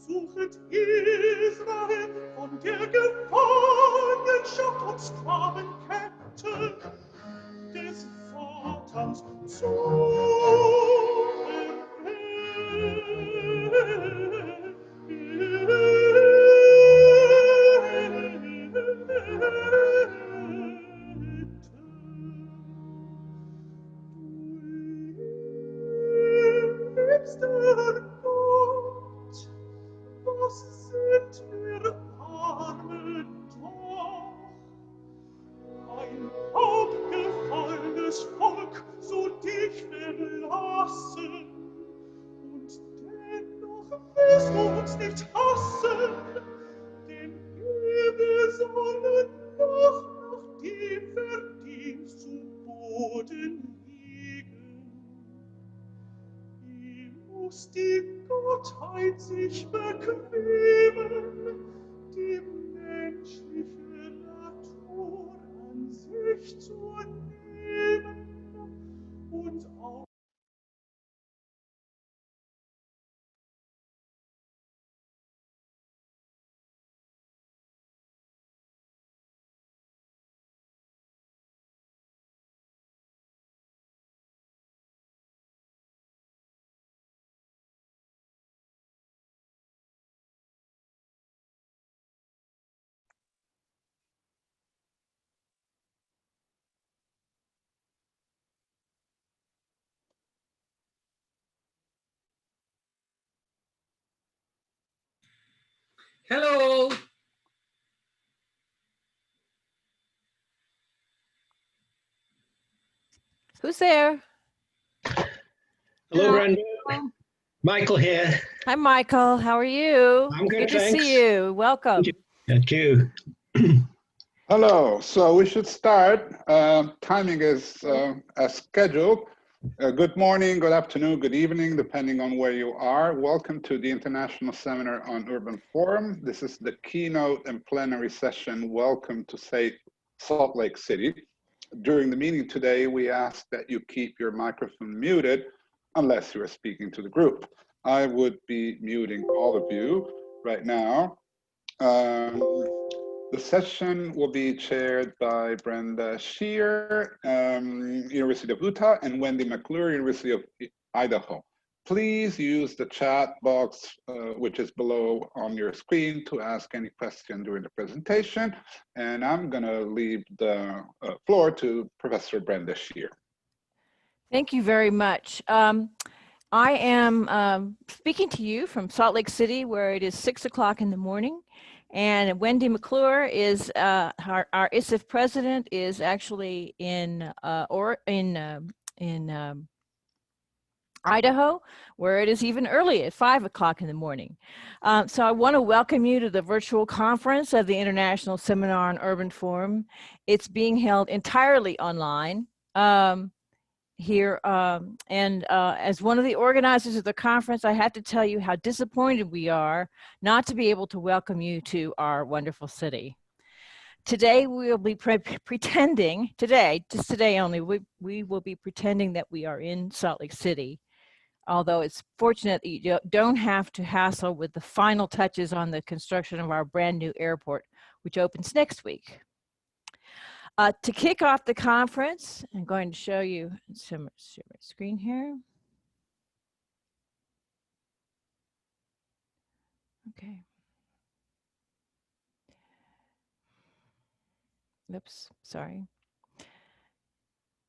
suchet Israel von der Gefangenschaft und Sklavenkette des Satans zu Gott, was sind wir Arme doch? Ein abgefallenes Volk, so dich verlassen, und dennoch wirst du uns nicht hassen, denn wir sollen doch nach dem Verdienst zu Boden liegen. Wie muss die Gottheit sich bequemen, die menschliche Natur an sich zu nehmen und auch Hello. Who's there? Hello, Brenda. Michael here. Hi, Michael. How are you? I'm good, to thanks. see you. Welcome. Thank you. Hello. So we should start. Timing is as scheduled. Good morning, good afternoon, good evening, depending on where you are. Welcome to the International Seminar on Urban Forum. This is the keynote and plenary session. Welcome to Salt Lake City. During the meeting today, we ask that you keep your microphone muted unless you are speaking to the group. I would be muting all of you right now. The session will be chaired by Brenda Scheer, University of Utah, and Wendy Mcclure, University of Idaho. Please use the chat box, which is below on your screen, to ask any question during the presentation. And I'm going to leave the floor to Professor Brenda Scheer. Thank you very much. I am speaking to you from Salt Lake City, where it is 6 o'clock in the morning. And Wendy Mcclure is our ISIF president, is actually in Idaho, where it is even early at 5 o'clock in the morning. So I want to welcome you to the virtual conference of the International Seminar on Urban Forum. It's being held entirely online here. As one of the organizers of the conference, I have to tell you how disappointed we are not to be able to welcome you to our wonderful city. Today, we will be pretending, just today only, we will be pretending that we are in Salt Lake City. Although it's fortunate that you don't have to hassle with the final touches on the construction of our brand new airport, which opens next week. To kick off the conference, I'm going to show you some screen here. Okay. Oops, sorry.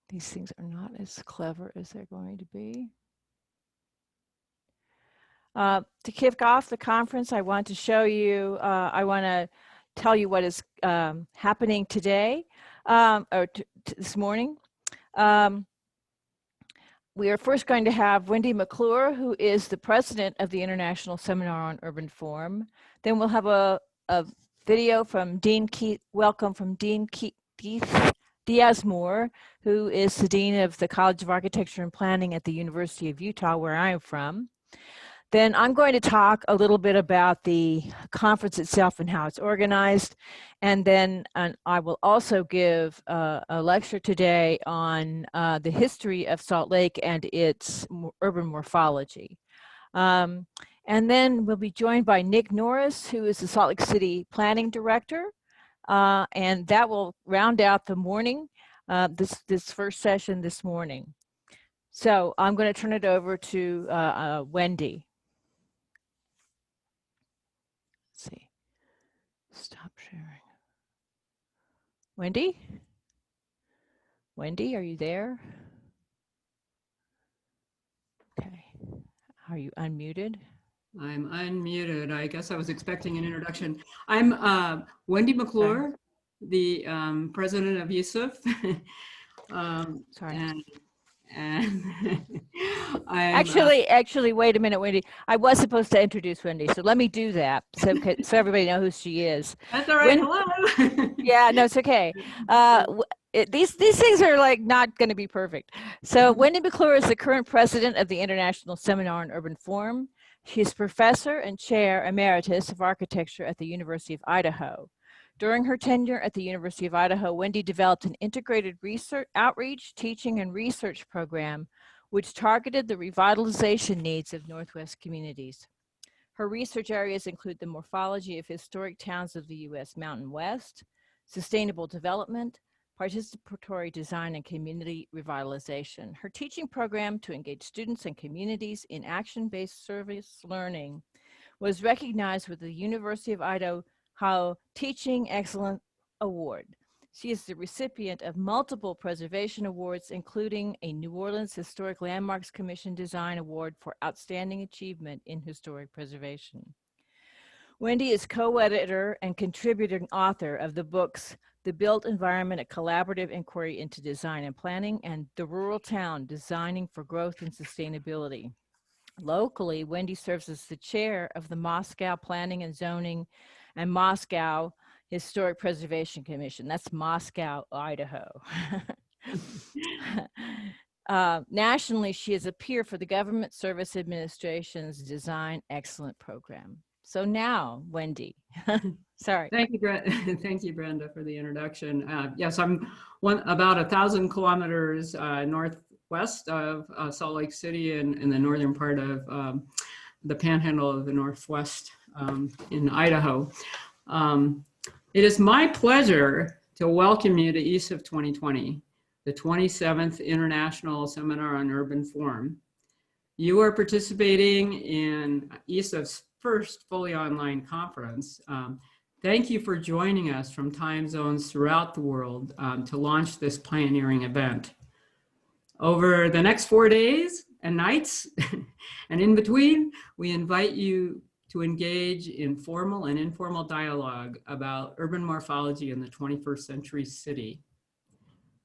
These things are not as clever as they're going to be. To kick off the conference, I want to show you, I want to tell you what is happening today, or this morning. We are first going to have Wendy Mcclure, who is the president of the International Seminar on Urban Forum. Then we'll have a video from welcome from Dean Keith Diaz-Moore, who is the Dean of the College of Architecture and Planning at the University of Utah, where I'm from. Then I'm going to talk a little bit about the conference itself and how it's organized. And then I will also give a lecture today on the history of Salt Lake and its urban morphology. And And then we'll be joined by Nick Norris, who is the Salt Lake City Planning Director. And that will round out the morning, this first session this morning. So I'm going to turn it over to Wendy. Let's see. Stop sharing. Wendy? Wendy, are you there? Okay. Are you unmuted? I'm unmuted. I guess I was expecting an introduction. I'm Wendy Mcclure, the president of USIF. Sorry. And Actually, wait a minute, Wendy. I was supposed to introduce Wendy, so let me do that so everybody knows who she is. That's all right. Hello. Yeah, no, it's okay. These things are like not going to be perfect. So Wendy Mcclure is the current president of the International Seminar on Urban Form. She is professor and chair emeritus of architecture at the University of Idaho. During her tenure at the University of Idaho, Wendy developed an integrated research, outreach, teaching, and research program which targeted the revitalization needs of Northwest communities. Her research areas include the morphology of historic towns of the U.S. Mountain West, sustainable development, participatory design, and community revitalization. Her teaching program to engage students and communities in action-based service learning was recognized with the University of Idaho Teaching Excellence Award. She is the recipient of multiple preservation awards, including a New Orleans Historic Landmarks Commission Design Award for Outstanding Achievement in Historic Preservation. Wendy is co-editor and contributing author of the books The Built Environment, a Collaborative Inquiry into Design and Planning, and The Rural Town, Designing for Growth and Sustainability. Locally, Wendy serves as the chair of the Moscow Planning and Zoning and Moscow Historic Preservation Commission. That's Moscow, Idaho. Nationally, she is a peer for the Government Service Administration's Design Excellence Program. So now, Wendy, sorry. Thank you, thank you, Brenda, for the introduction. Yes, I'm about 1,000 kilometers northwest of Salt Lake City and in the northern part of the panhandle of the Northwest in Idaho. It is my pleasure to welcome you to ESIF 2020, the 27th International Seminar on Urban Form. You are participating in ESIF's first fully online conference. Thank you for joining us from time zones throughout the world to launch this pioneering event. Over the next 4 days and nights and in between, we invite you to engage in formal and informal dialogue about urban morphology in the 21st century city.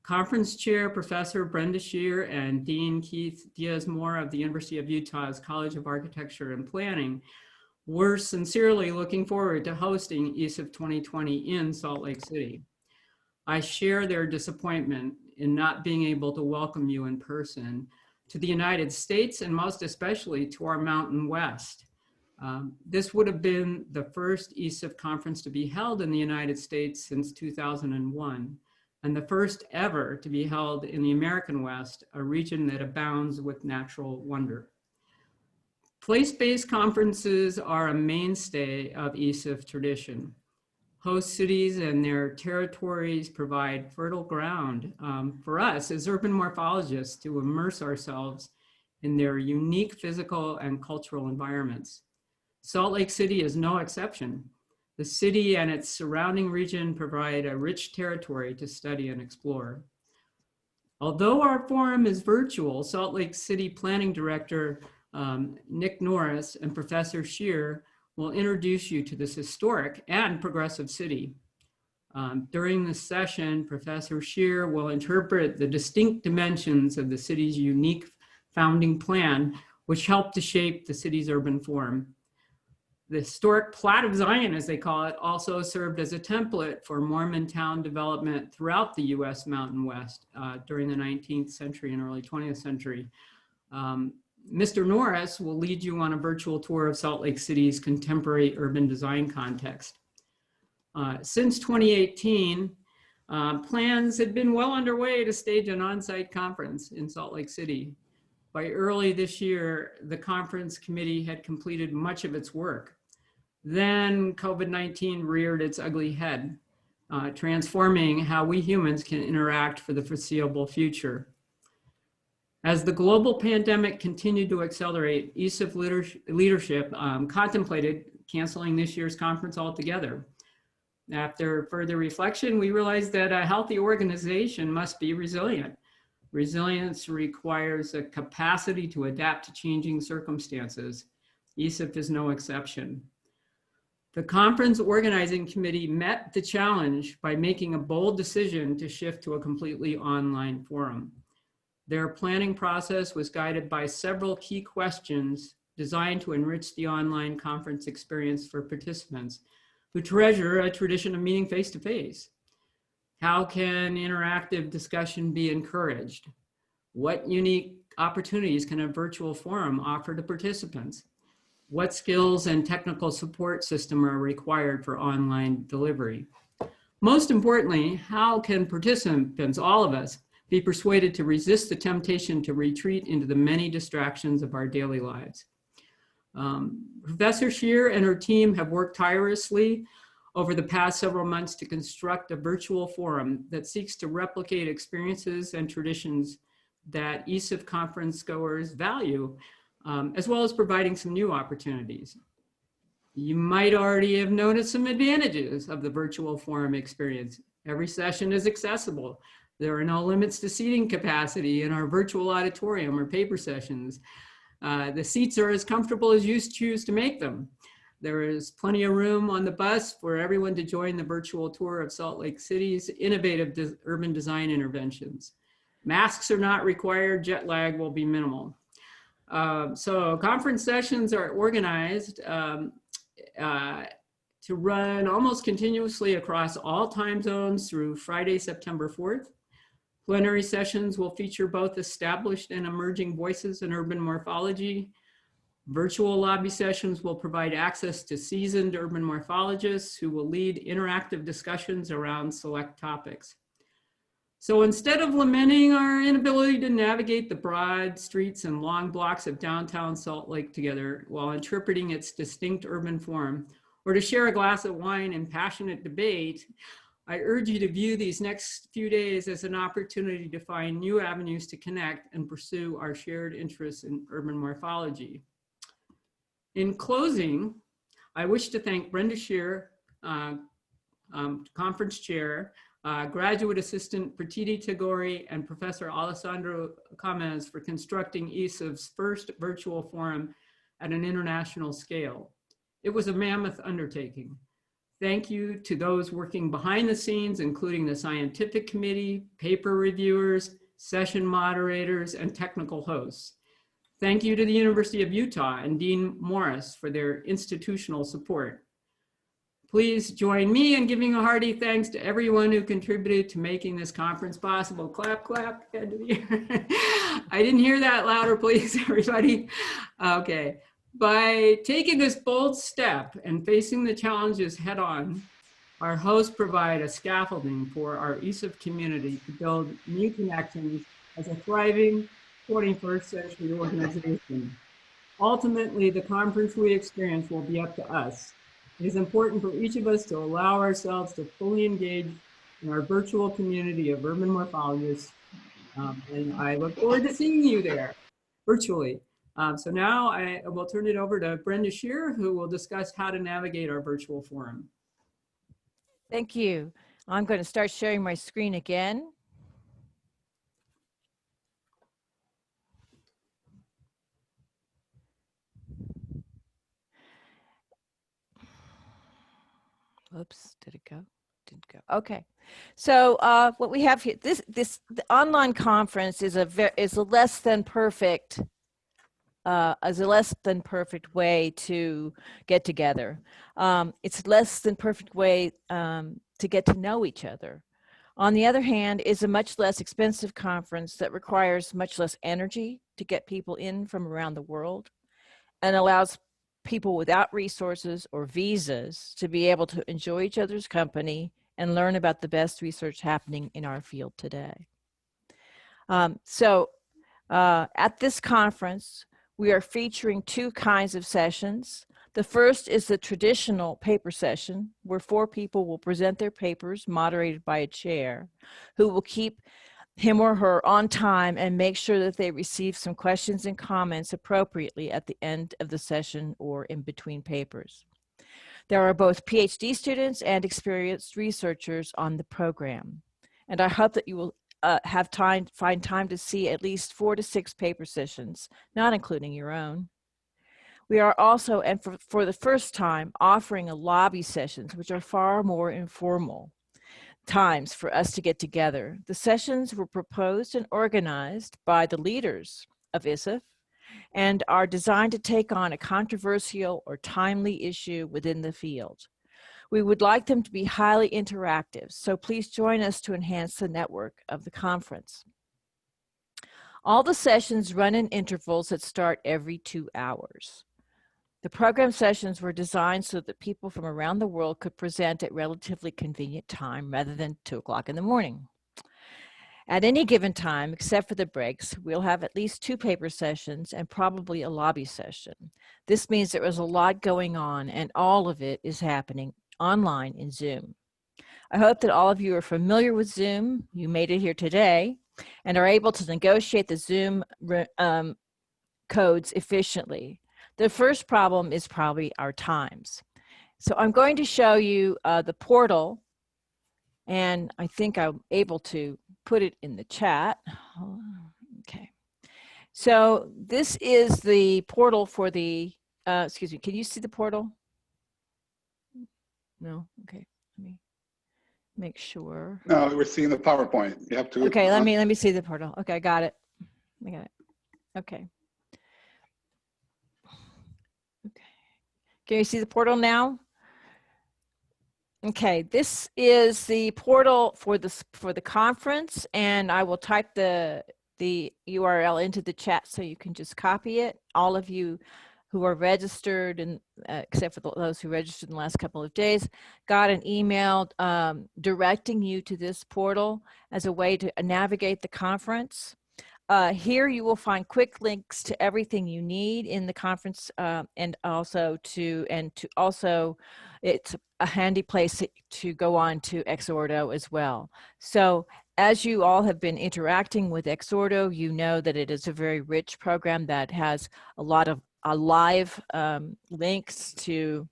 Conference Chair Professor Brenda Scheer and Dean Keith Diaz-Moore of the University of Utah's College of Architecture and Planning, we're sincerely looking forward to hosting ESIF 2020 in Salt Lake City. I share their disappointment in not being able to welcome you in person to the United States and most especially to our Mountain West. This would have been the first ESIF conference to be held in the United States since 2001, and the first ever to be held in the American West, a region that abounds with natural wonder. Place-based conferences are a mainstay of ESIF tradition. Host cities and their territories provide fertile ground for us as urban morphologists to immerse ourselves in their unique physical and cultural environments. Salt Lake City is no exception. The city and its surrounding region provide a rich territory to study and explore. Although our forum is virtual, Salt Lake City Planning Director Nick Norris and Professor Scheer will introduce you to this historic and progressive city. During this session, Professor Scheer will interpret the distinct dimensions of the city's unique founding plan, which helped to shape the city's urban form. The historic Plat of Zion, as they call it, also served as a template for Mormon town development throughout the US Mountain West during the 19th century and early 20th century. Mr. Norris will lead you on a virtual tour of Salt Lake City's contemporary urban design context. Since 2018, plans had been well underway to stage an on-site conference in Salt Lake City. By early this year, the conference committee had completed much of its work. Then COVID-19 reared its ugly head, transforming how we humans can interact for the foreseeable future. As the global pandemic continued to accelerate, ESIF leadership contemplated canceling this year's conference altogether. After further reflection, we realized that a healthy organization must be resilient. Resilience requires a capacity to adapt to changing circumstances. ESIF is no exception. The conference organizing committee met the challenge by making a bold decision to shift to a completely online forum. Their planning process was guided by several key questions designed to enrich the online conference experience for participants who treasure a tradition of meeting face-to-face. How can interactive discussion be encouraged? What unique opportunities can a virtual forum offer to participants? What skills and technical support system are required for online delivery? Most importantly, how can participants, all of us, be persuaded to resist the temptation to retreat into the many distractions of our daily lives? Professor Scheer and her team have worked tirelessly over the past several months to construct a virtual forum that seeks to replicate experiences and traditions that ESIF conference goers value, as well as providing some new opportunities. You might already have noticed some advantages of the virtual forum experience. Every session is accessible. There are no limits to seating capacity in our virtual auditorium or paper sessions. The seats are as comfortable as you choose to make them. There is plenty of room on the bus for everyone to join the virtual tour of Salt Lake City's innovative urban design interventions. Masks are not required, jet lag will be minimal. So conference sessions are organized to run almost continuously across all time zones through Friday, September 4th. Plenary sessions will feature both established and emerging voices in urban morphology. Virtual lobby sessions will provide access to seasoned urban morphologists who will lead interactive discussions around select topics. So instead of lamenting our inability to navigate the broad streets and long blocks of downtown Salt Lake together while interpreting its distinct urban form, or to share a glass of wine in passionate debate, I urge you to view these next few days as an opportunity to find new avenues to connect and pursue our shared interests in urban morphology. In closing, I wish to thank Brenda Scheer, conference chair, graduate assistant Pratiti Tagore, and Professor Alessandro Camez for constructing ESIF's first virtual forum at an international scale. It was a mammoth undertaking. Thank you to those working behind the scenes, including the scientific committee, paper reviewers, session moderators, and technical hosts. Thank you to the University of Utah and Dean Morris for their institutional support. Please join me in giving a hearty thanks to everyone who contributed to making this conference possible. Clap, clap. I didn't hear that louder, please, everybody. Okay. By taking this bold step and facing the challenges head on, our hosts provide a scaffolding for our ESIF community to build new connections as a thriving 21st century organization. Ultimately, the conference we experience will be up to us. It is important for each of us to allow ourselves to fully engage in our virtual community of urban morphologists. And I look forward to seeing you there virtually. So now I will turn it over to Brenda Scheer, who will discuss how to navigate our virtual forum. Thank you. I'm going to start sharing my screen again. Oops, did it go? Didn't go. Okay. So what we have here, the online conference is a less than perfect way to get together. It's less than perfect way to get to know each other. On the other hand, it's a much less expensive conference that requires much less energy to get people in from around the world and allows people without resources or visas to be able to enjoy each other's company and learn about the best research happening in our field today. At this conference, we are featuring two kinds of sessions. The first is the traditional paper session, where 4 people will present their papers, moderated by a chair, who will keep him or her on time and make sure that they receive some questions and comments appropriately at the end of the session or in between papers. There are both PhD students and experienced researchers on the program, and I hope that you will find time to see at least 4 to 6 paper sessions, not including your own. We are also, and for the first time, offering a lobby sessions, which are far more informal times for us to get together. The sessions were proposed and organized by the leaders of ISIF and are designed to take on a controversial or timely issue within the field. We would like them to be highly interactive, so please join us to enhance the network of the conference. All the sessions run in intervals that start every 2 hours. The program sessions were designed so that people from around the world could present at relatively convenient time rather than 2 o'clock in the morning. At any given time, except for the breaks, we'll have at least 2 paper sessions and probably a lobby session. This means there is a lot going on, and all of it is happening online in Zoom. I hope that all of you are familiar with Zoom. You made it here today and are able to negotiate the Zoom codes efficiently. The first problem is probably our times. So I'm going to show you the portal, and I think I'm able to put it in the chat. Okay. So this is the portal for the, excuse me, can you see the portal? No? Okay, let me make sure. No, we're seeing the PowerPoint. You have to. Okay, let me see the portal. Okay, I got it. I got it. Okay. Okay. Can you see the portal now? Okay, this is the portal for the conference, and I will type the URL into the chat so you can just copy it. All of you who are registered, and except for those who registered in the last couple of days, got an email directing you to this portal as a way to navigate the conference. Here you will find quick links to everything you need in the conference, and also it's a handy place to go on to Exordo as well. So as you all have been interacting with Exordo, you know that it is a very rich program that has a lot of live links to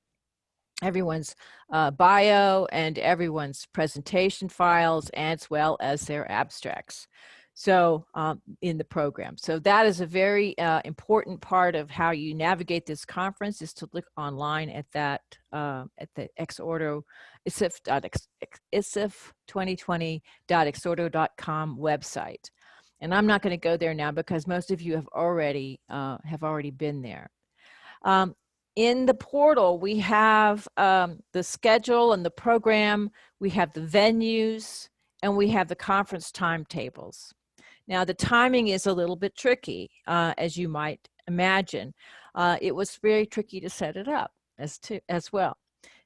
everyone's bio and everyone's presentation files, as well as their abstracts. So in the program. So that is a very important part of how you navigate this conference, is to look online at that, at the Exordo, isif2020.exordo.com website. And I'm not going to go there now because most of you have already been there. In the portal, we have the schedule and the program, we have the venues, and we have the conference timetables. Now, the timing is a little bit tricky, as you might imagine. It was very tricky to set it up as well.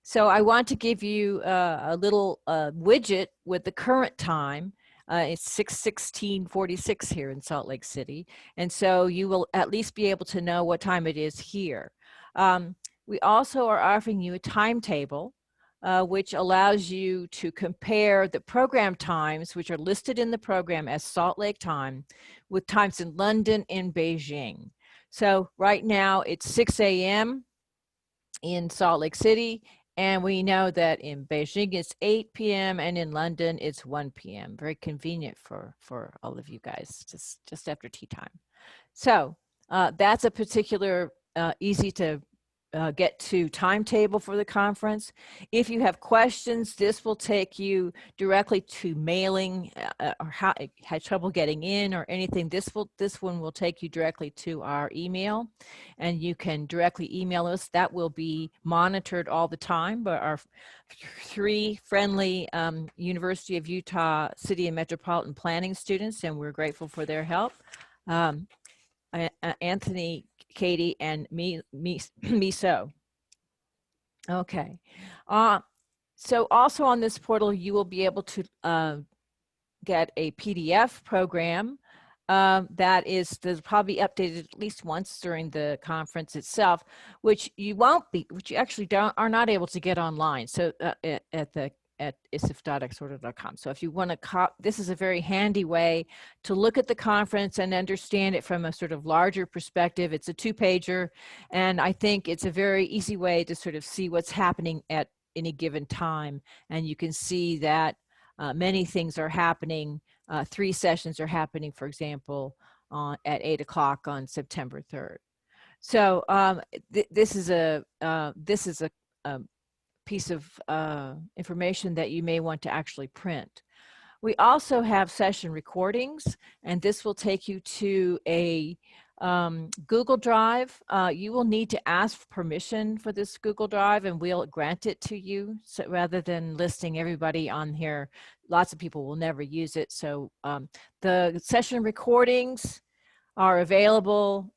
So I want to give you a little widget with the current time. It's 6:16:46 here in Salt Lake City. And so you will at least be able to know what time it is here. We also are offering you a timetable, which allows you to compare the program times, which are listed in the program as Salt Lake time, with times in London and Beijing. So right now it's 6 a.m. in Salt Lake City, and we know that in Beijing it's 8 p.m. and in London it's 1 p.m. Very convenient for all of you guys, just after tea time. So that's a particular easy to get to timetable for the conference. If you have questions, this will take you directly to mailing, or how had trouble getting in or anything. This one will take you directly to our email, and you can directly email us. That will be monitored all the time by our 3 friendly University of Utah City and Metropolitan Planning students, and we're grateful for their help. Anthony, Katie, and me so. Okay. So also on this portal, you will be able to get a PDF program there's probably updated at least once during the conference itself, which you actually are not able to get online. So at isif.xorter.com. So if you want to, this is a very handy way to look at the conference and understand it from a sort of larger perspective. It's a 2-pager, and I think it's a very easy way to sort of see what's happening at any given time. And you can see that many things are happening. 3 sessions are happening, for example, at 8 o'clock on September 3rd. So this is a piece of information that you may want to actually print. We also have session recordings, and this will take you to a Google Drive. You will need to ask permission for this Google Drive, and we'll grant it to you. So rather than listing everybody on here, lots of people will never use it. So the session recordings are available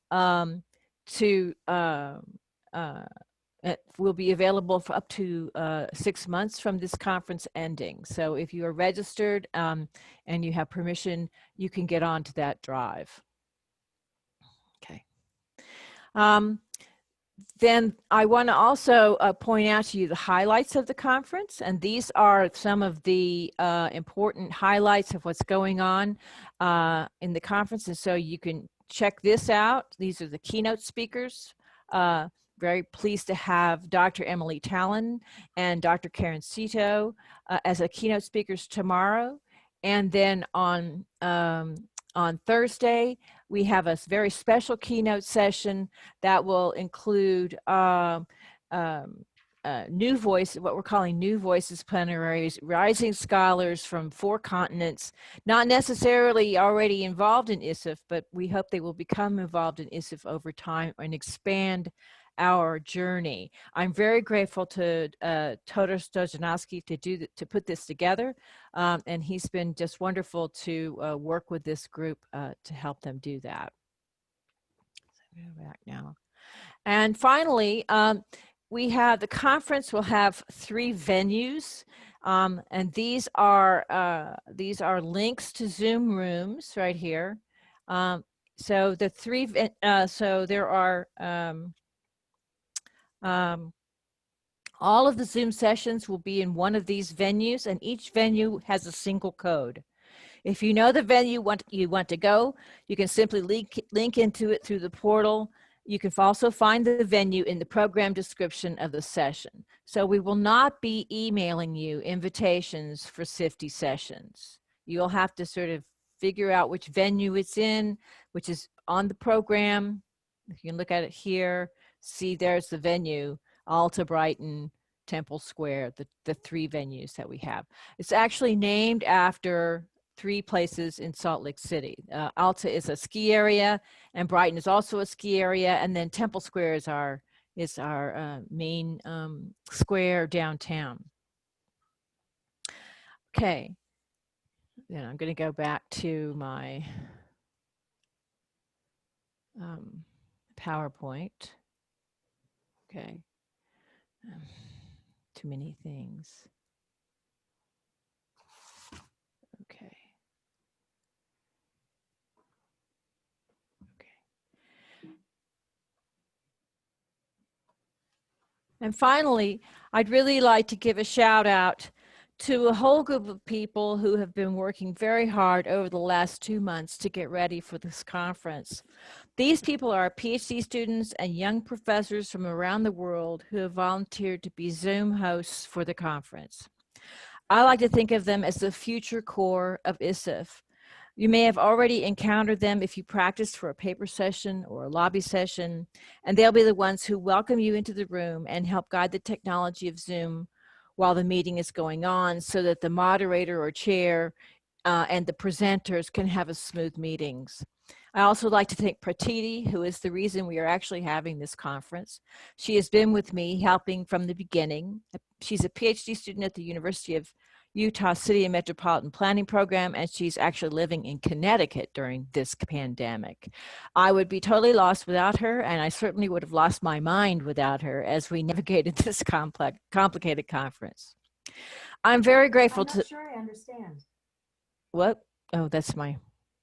will be available for up to 6 months from this conference ending. So if you are registered and you have permission, you can get onto that drive. Okay. Then I want to also point out to you the highlights of the conference, and these are some of the important highlights of what's going on in the conference, and so you can check this out. These are the keynote speakers. Very pleased to have Dr. Emily Talon and Dr. Karen Cito as a keynote speakers tomorrow. And then on Thursday, we have a very special keynote session that will include new voice, what we're calling New Voices plenaries, rising scholars from 4 continents, not necessarily already involved in ISIF, but we hope they will become involved in ISIF over time and expand our journey. I'm very grateful to Todor Stojanowski to put this together, and he's been just wonderful to work with this group to help them do that. So go back now. And finally, the conference will have 3 venues, and these are links to Zoom rooms right here. So the 3, so there are all of the Zoom sessions will be in one of these venues, and each venue has a single code. If you know the venue you want to go, you can simply link into it through the portal. You can also find the venue in the program description of the session. So we will not be emailing you invitations for SIFTI sessions. You'll have to sort of figure out which venue it's in, which is on the program. If you can look at it here, see there's the venue, Alta, Brighton, Temple Square, the 3 venues that we have. It's actually named after 3 places in Salt Lake City. Alta is a ski area, and Brighton is also a ski area, and then Temple Square is our main square downtown. Okay, then I'm going to go back to my PowerPoint. Okay, too many things. Okay. And finally, I'd really like to give a shout out to a whole group of people who have been working very hard over the last 2 months to get ready for this conference. These people are PhD students and young professors from around the world who have volunteered to be Zoom hosts for the conference. I like to think of them as the future core of ISIF. You may have already encountered them if you practiced for a paper session or a lobby session, and they'll be the ones who welcome you into the room and help guide the technology of Zoom while the meeting is going on, so that the moderator or chair and the presenters can have a smooth meetings. I also like to thank Pratiti, who is the reason we are actually having this conference. She has been with me helping from the beginning. She's a PhD student at the University of Utah City and Metropolitan Planning Program, and she's actually living in Connecticut during this pandemic. I would be totally lost without her, and I certainly would have lost my mind without her as we navigated this complicated conference. I'm very grateful to— I'm not sure I understand. What? Oh, that's my—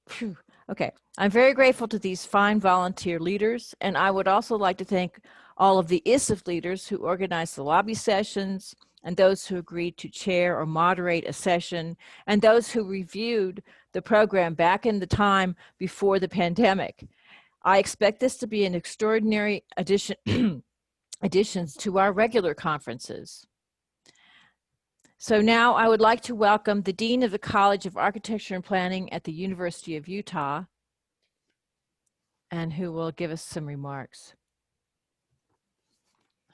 phew. Okay, I'm very grateful to these fine volunteer leaders, and I would also like to thank all of the ISIF leaders who organized the lobby sessions, and those who agreed to chair or moderate a session, and those who reviewed the program back in the time before the pandemic. I expect this to be an extraordinary additions to our regular conferences. So now I would like to welcome the Dean of the College of Architecture and Planning at the University of Utah, and who will give us some remarks.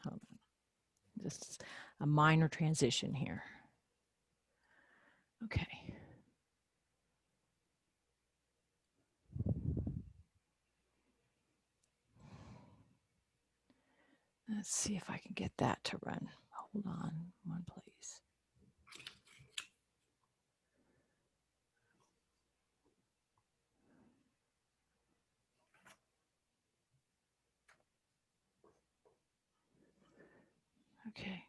Hold on. Just a minor transition here. Okay. Let's see if I can get that to run. Hold on, one please. Okay.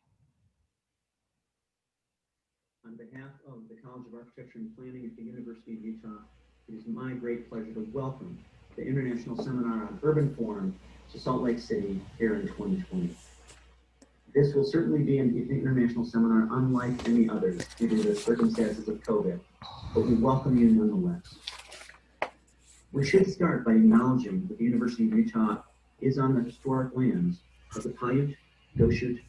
On behalf of the College of Architecture and Planning at the University of Utah, it is my great pleasure to welcome the International Seminar on Urban Form to Salt Lake City here in 2020. This will certainly be an international seminar unlike any others due to the circumstances of COVID, but we welcome you nonetheless. We should start by acknowledging that the University of Utah is on the historic lands of the Paiute, Goshute,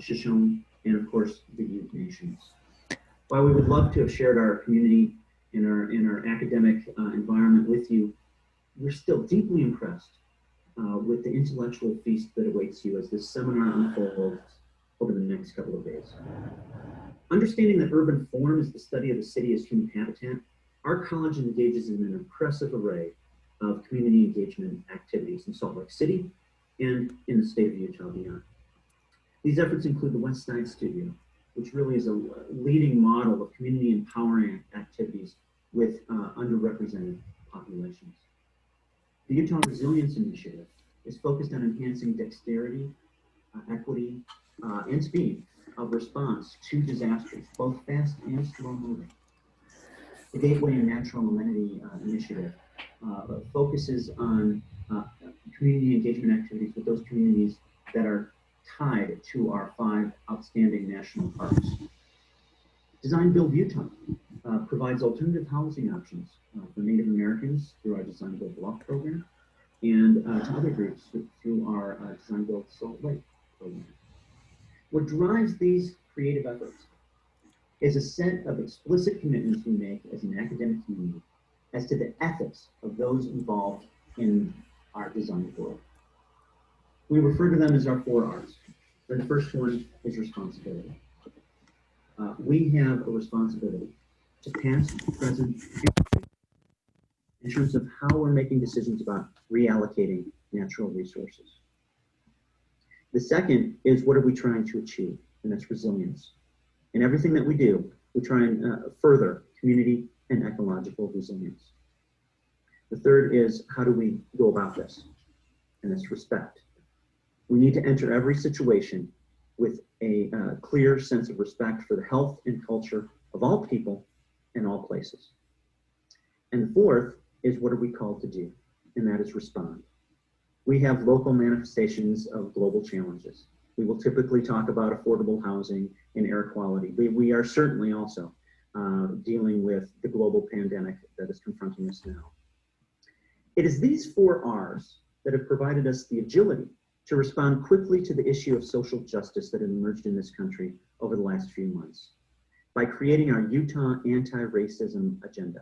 Shoshone, and of course the Ute Nations. While we would love to have shared our community and our academic environment with you, we're still deeply impressed with the intellectual feast that awaits you as this seminar unfolds over the next couple of days. Understanding that urban form is the study of the city as human habitat, our college engages in an impressive array of community engagement activities in Salt Lake City and in the state of Utah beyond. These efforts include the West Side Studio, which really is a leading model of community empowering activities with underrepresented populations. The Utah Resilience Initiative is focused on enhancing dexterity, equity, and speed of response to disasters, both fast and slow moving. The Gateway and Natural Amenity Initiative focuses on community engagement activities with those communities that are tied to our 5 outstanding national parks. Design Build Utah provides alternative housing options for Native Americans through our Design Build Bluff program and to other groups through our Design Build Salt Lake program. What drives these creative efforts is a set of explicit commitments we make as an academic community as to the ethics of those involved in our design work. We refer to them as our 4 R's. The first one is responsibility. We have a responsibility to past, present, and future in terms of how we're making decisions about reallocating natural resources. The second is what are we trying to achieve, and that's resilience. In everything that we do, we try and further community and ecological resilience. The third is how do we go about this, and that's respect. We need to enter every situation with a clear sense of respect for the health and culture of all people and all places. And the fourth is what are we called to do, and that is respond. We have local manifestations of global challenges. We will typically talk about affordable housing and air quality. We are certainly also dealing with the global pandemic that is confronting us now. It is these 4 R's that have provided us the agility to respond quickly to the issue of social justice that had emerged in this country over the last few months by creating our Utah Anti-Racism Agenda.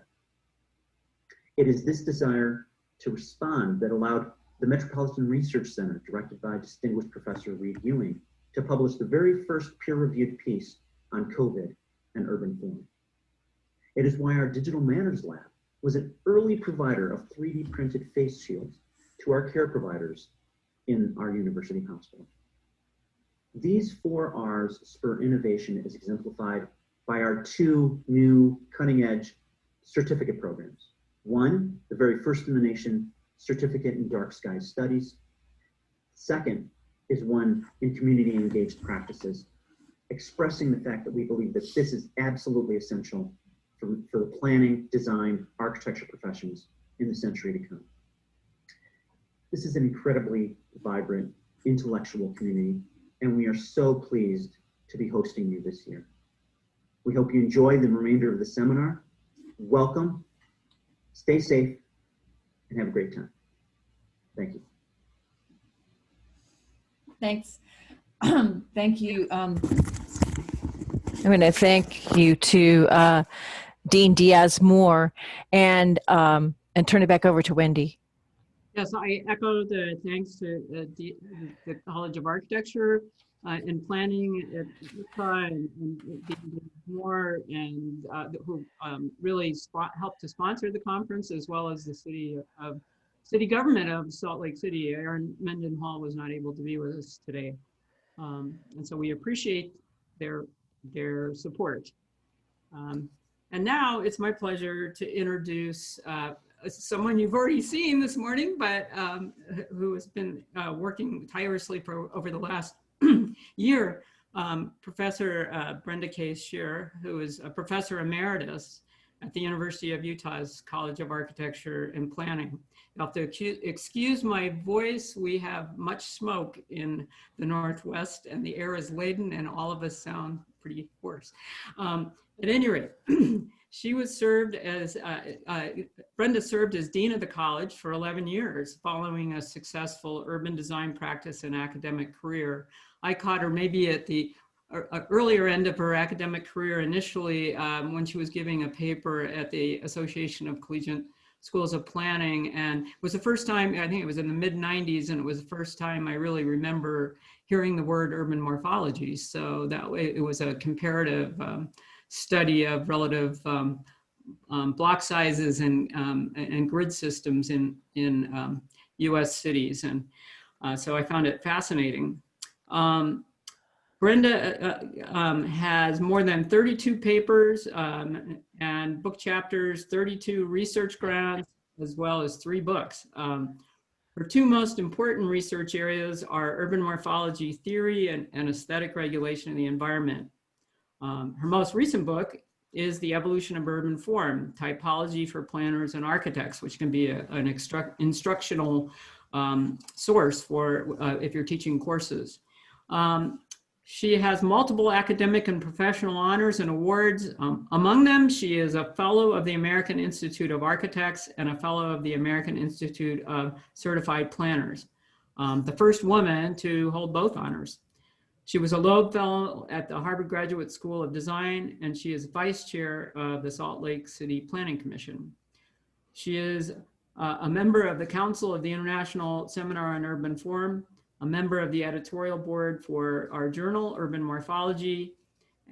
It is this desire to respond that allowed the Metropolitan Research Center, directed by distinguished Professor Reed Ewing, to publish the very first peer-reviewed piece on COVID and urban form. It is why our Digital Manners Lab was an early provider of 3D printed face shields to our care providers in our university hospital. These 4 R's spur innovation as exemplified by our 2 new cutting-edge certificate programs. One, the very first in the nation, Certificate in Dark Skies Studies. Second is one in community engaged practices, expressing the fact that we believe that this is absolutely essential for the planning, design, architecture professions in the century to come. This is an incredibly vibrant intellectual community, and we are so pleased to be hosting you this year. We hope you enjoy the remainder of the seminar. Welcome, stay safe, and have a great time. Thank you. Thanks. Thank you. I'm going to thank you to Dean Diaz-Moore and turn it back over to Wendy. Yes, I echo the thanks to the College of Architecture and Planning at Utah and Dean Moore, and who really helped to sponsor the conference, as well as the city government of Salt Lake City. Aaron Mendenhall was not able to be with us today, and so we appreciate their support. And now it's my pleasure to introduce someone you've already seen this morning, but who has been working tirelessly over the last year, Professor Brenda Scheer, who is a professor emeritus at the University of Utah's College of Architecture and Planning. You'll have to excuse my voice. We have much smoke in the Northwest and the air is laden and all of us sound pretty hoarse. At any rate, Brenda served as Dean of the College for 11 years, following a successful urban design practice and academic career. I caught her maybe at the earlier end of her academic career initially when she was giving a paper at the Association of Collegiate Schools of Planning, and it was the first time, I think it was in the mid-90s, and it was the first time I really remember hearing the word urban morphology. So that way it was a comparative study of relative block sizes and grid systems in US cities. And so I found it fascinating. Brenda has more than 32 papers and book chapters, 32 research grants, as well as 3 books. Her 2 most important research areas are urban morphology theory and aesthetic regulation of the environment. Her most recent book is The Evolution of Urban Form, Typology for Planners and Architects, which can be an instructional source for if you're teaching courses. She has multiple academic and professional honors and awards. Among them, she is a fellow of the American Institute of Architects and a fellow of the American Institute of Certified Planners, the first woman to hold both honors. She was a Loeb Fellow at the Harvard Graduate School of Design, and she is Vice Chair of the Salt Lake City Planning Commission. She is a member of the Council of the International Seminar on Urban Form, a member of the editorial board for our journal, Urban Morphology,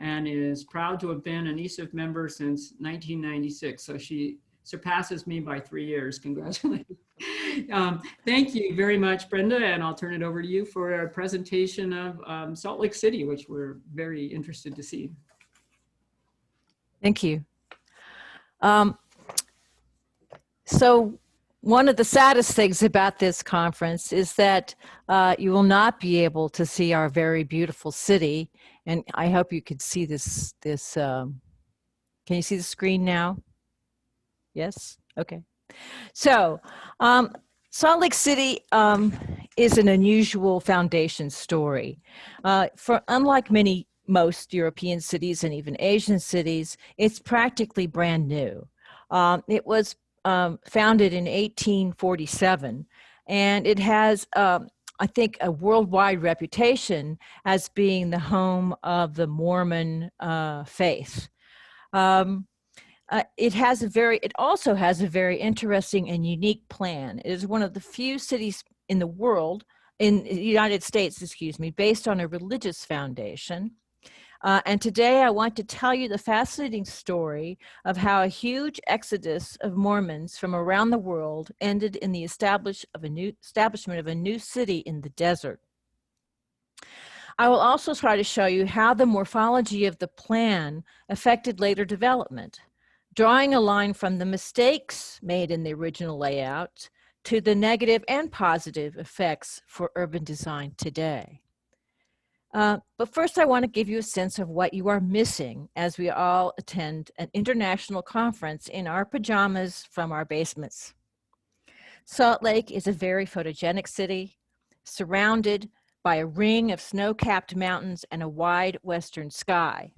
and is proud to have been an ESIF member since 1996. So she surpasses me by 3 years. Congratulations. Thank you very much, Brenda, and I'll turn it over to you for a presentation of Salt Lake City, which we're very interested to see. Thank you. So one of the saddest things about this conference is that you will not be able to see our very beautiful city. And I hope you could see this, can you see the screen now? Yes? Okay. So Salt Lake City is an unusual foundation story. Unlike most European cities and even Asian cities, it's practically brand new. It was founded in 1847, and it has, I think, a worldwide reputation as being the home of the Mormon faith. It also has a very interesting and unique plan. It is one of the few cities in the world, in the United States, excuse me, based on a religious foundation. And today I want to tell you the fascinating story of how a huge exodus of Mormons from around the world ended in the establishment of a new city in the desert. I will also try to show you how the morphology of the plan affected later development, drawing a line from the mistakes made in the original layout to the negative and positive effects for urban design today. But first, I want to give you a sense of what you are missing as we all attend an international conference in our pajamas from our basements. Salt Lake is a very photogenic city, surrounded by a ring of snow-capped mountains and a wide western sky.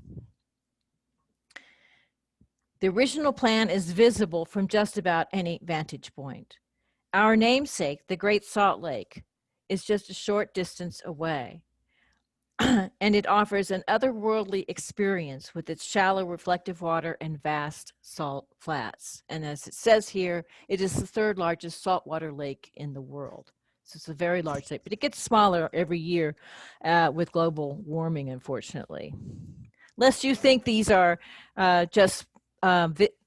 The original plan is visible from just about any vantage point. Our namesake, the Great Salt Lake, is just a short distance away. And it offers an otherworldly experience with its shallow reflective water and vast salt flats. And as it says here, it is the third largest saltwater lake in the world. So it's a very large lake, but it gets smaller every year with global warming, unfortunately. Lest you think these are just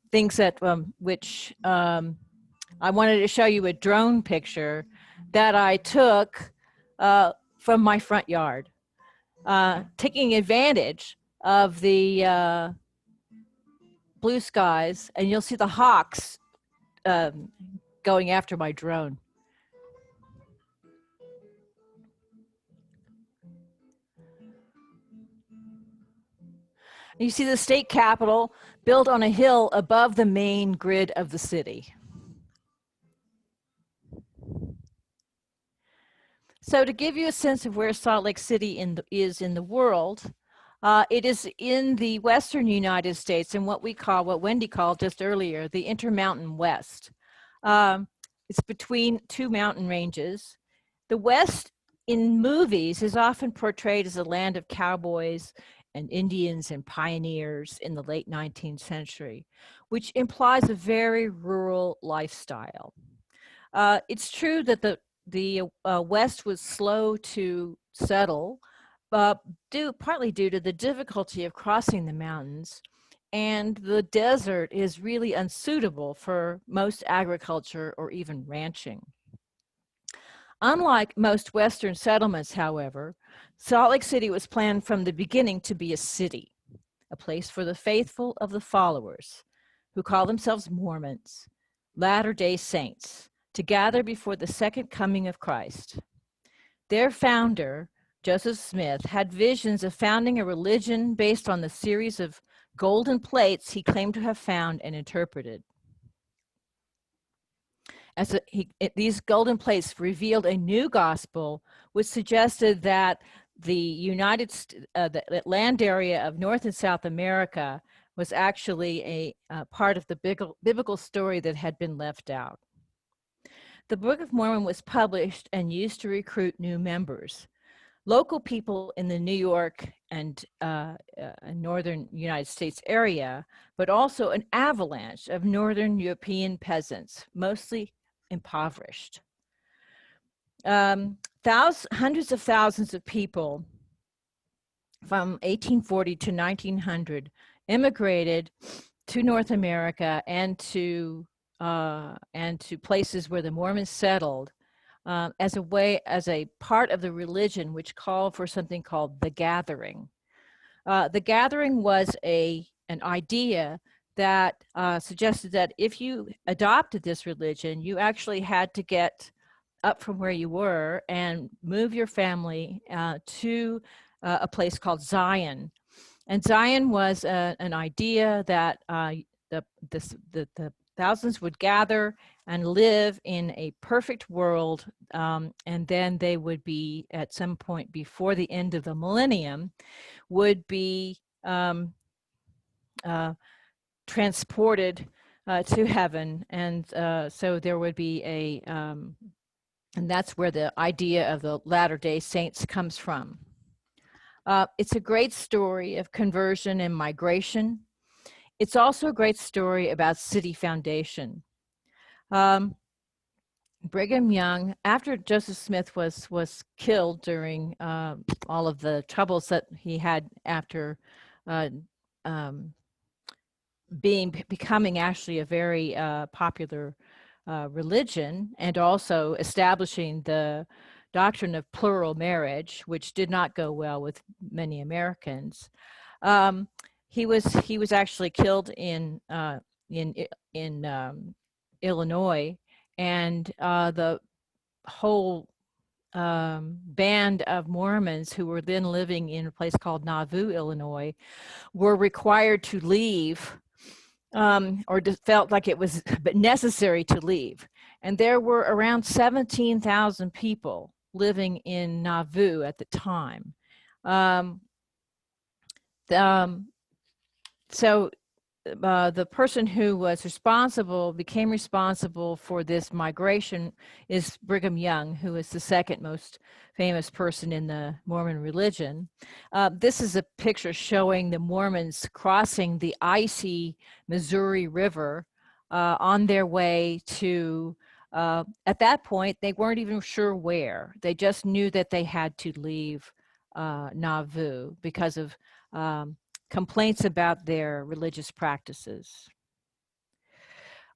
things that I wanted to show you a drone picture that I took from my front yard. Taking advantage of the blue skies, and you'll see the hawks going after my drone. You see the state capitol built on a hill above the main grid of the city. So to give you a sense of where Salt Lake City is in the world, it is in the western United States in what Wendy called just earlier, the Intermountain West. It's between two mountain ranges. The West in movies is often portrayed as a land of cowboys and Indians and pioneers in the late 19th century, which implies a very rural lifestyle. It's true that the West was slow to settle, partly due to the difficulty of crossing the mountains, and the desert is really unsuitable for most agriculture or even ranching. Unlike most Western settlements, however, Salt Lake City was planned from the beginning to be a city, a place for the faithful of the followers, who call themselves Mormons, Latter-day Saints, to gather before the second coming of Christ. Their founder, Joseph Smith, had visions of founding a religion based on the series of golden plates he claimed to have found and interpreted. These golden plates revealed a new gospel, which suggested that the the land area of North and South America was actually a part of the biblical story that had been left out. The Book of Mormon was published and used to recruit new members. Local people in the New York and northern United States area, but also an avalanche of Northern European peasants, mostly impoverished. Hundreds of thousands of people from 1840 to 1900 immigrated to North America and to places where the Mormons settled as a part of the religion which called for something called the gathering. The gathering was an idea that suggested that if you adopted this religion, you actually had to get up from where you were and move your family to a place called Zion. And Zion was an idea that the thousands would gather and live in a perfect world, and then they would be, at some point before the end of the millennium, would be transported to heaven. And so there would be and that's where the idea of the Latter-day Saints comes from. It's a great story of conversion and migration. It's also a great story about city foundation. Brigham Young, after Joseph Smith was killed during all of the troubles that he had after becoming actually a very popular religion, and also establishing the doctrine of plural marriage, which did not go well with many Americans. He was actually killed in Illinois, and the whole band of Mormons who were then living in a place called Nauvoo, Illinois, were required to leave, or felt like it was necessary to leave. And there were around 17,000 people living in Nauvoo at the time. So the person who was became responsible for this migration is Brigham Young, who is the second most famous person in the Mormon religion. This is a picture showing the Mormons crossing the icy Missouri River on their way to, at that point, they weren't even sure where. They just knew that they had to leave Nauvoo because of complaints about their religious practices.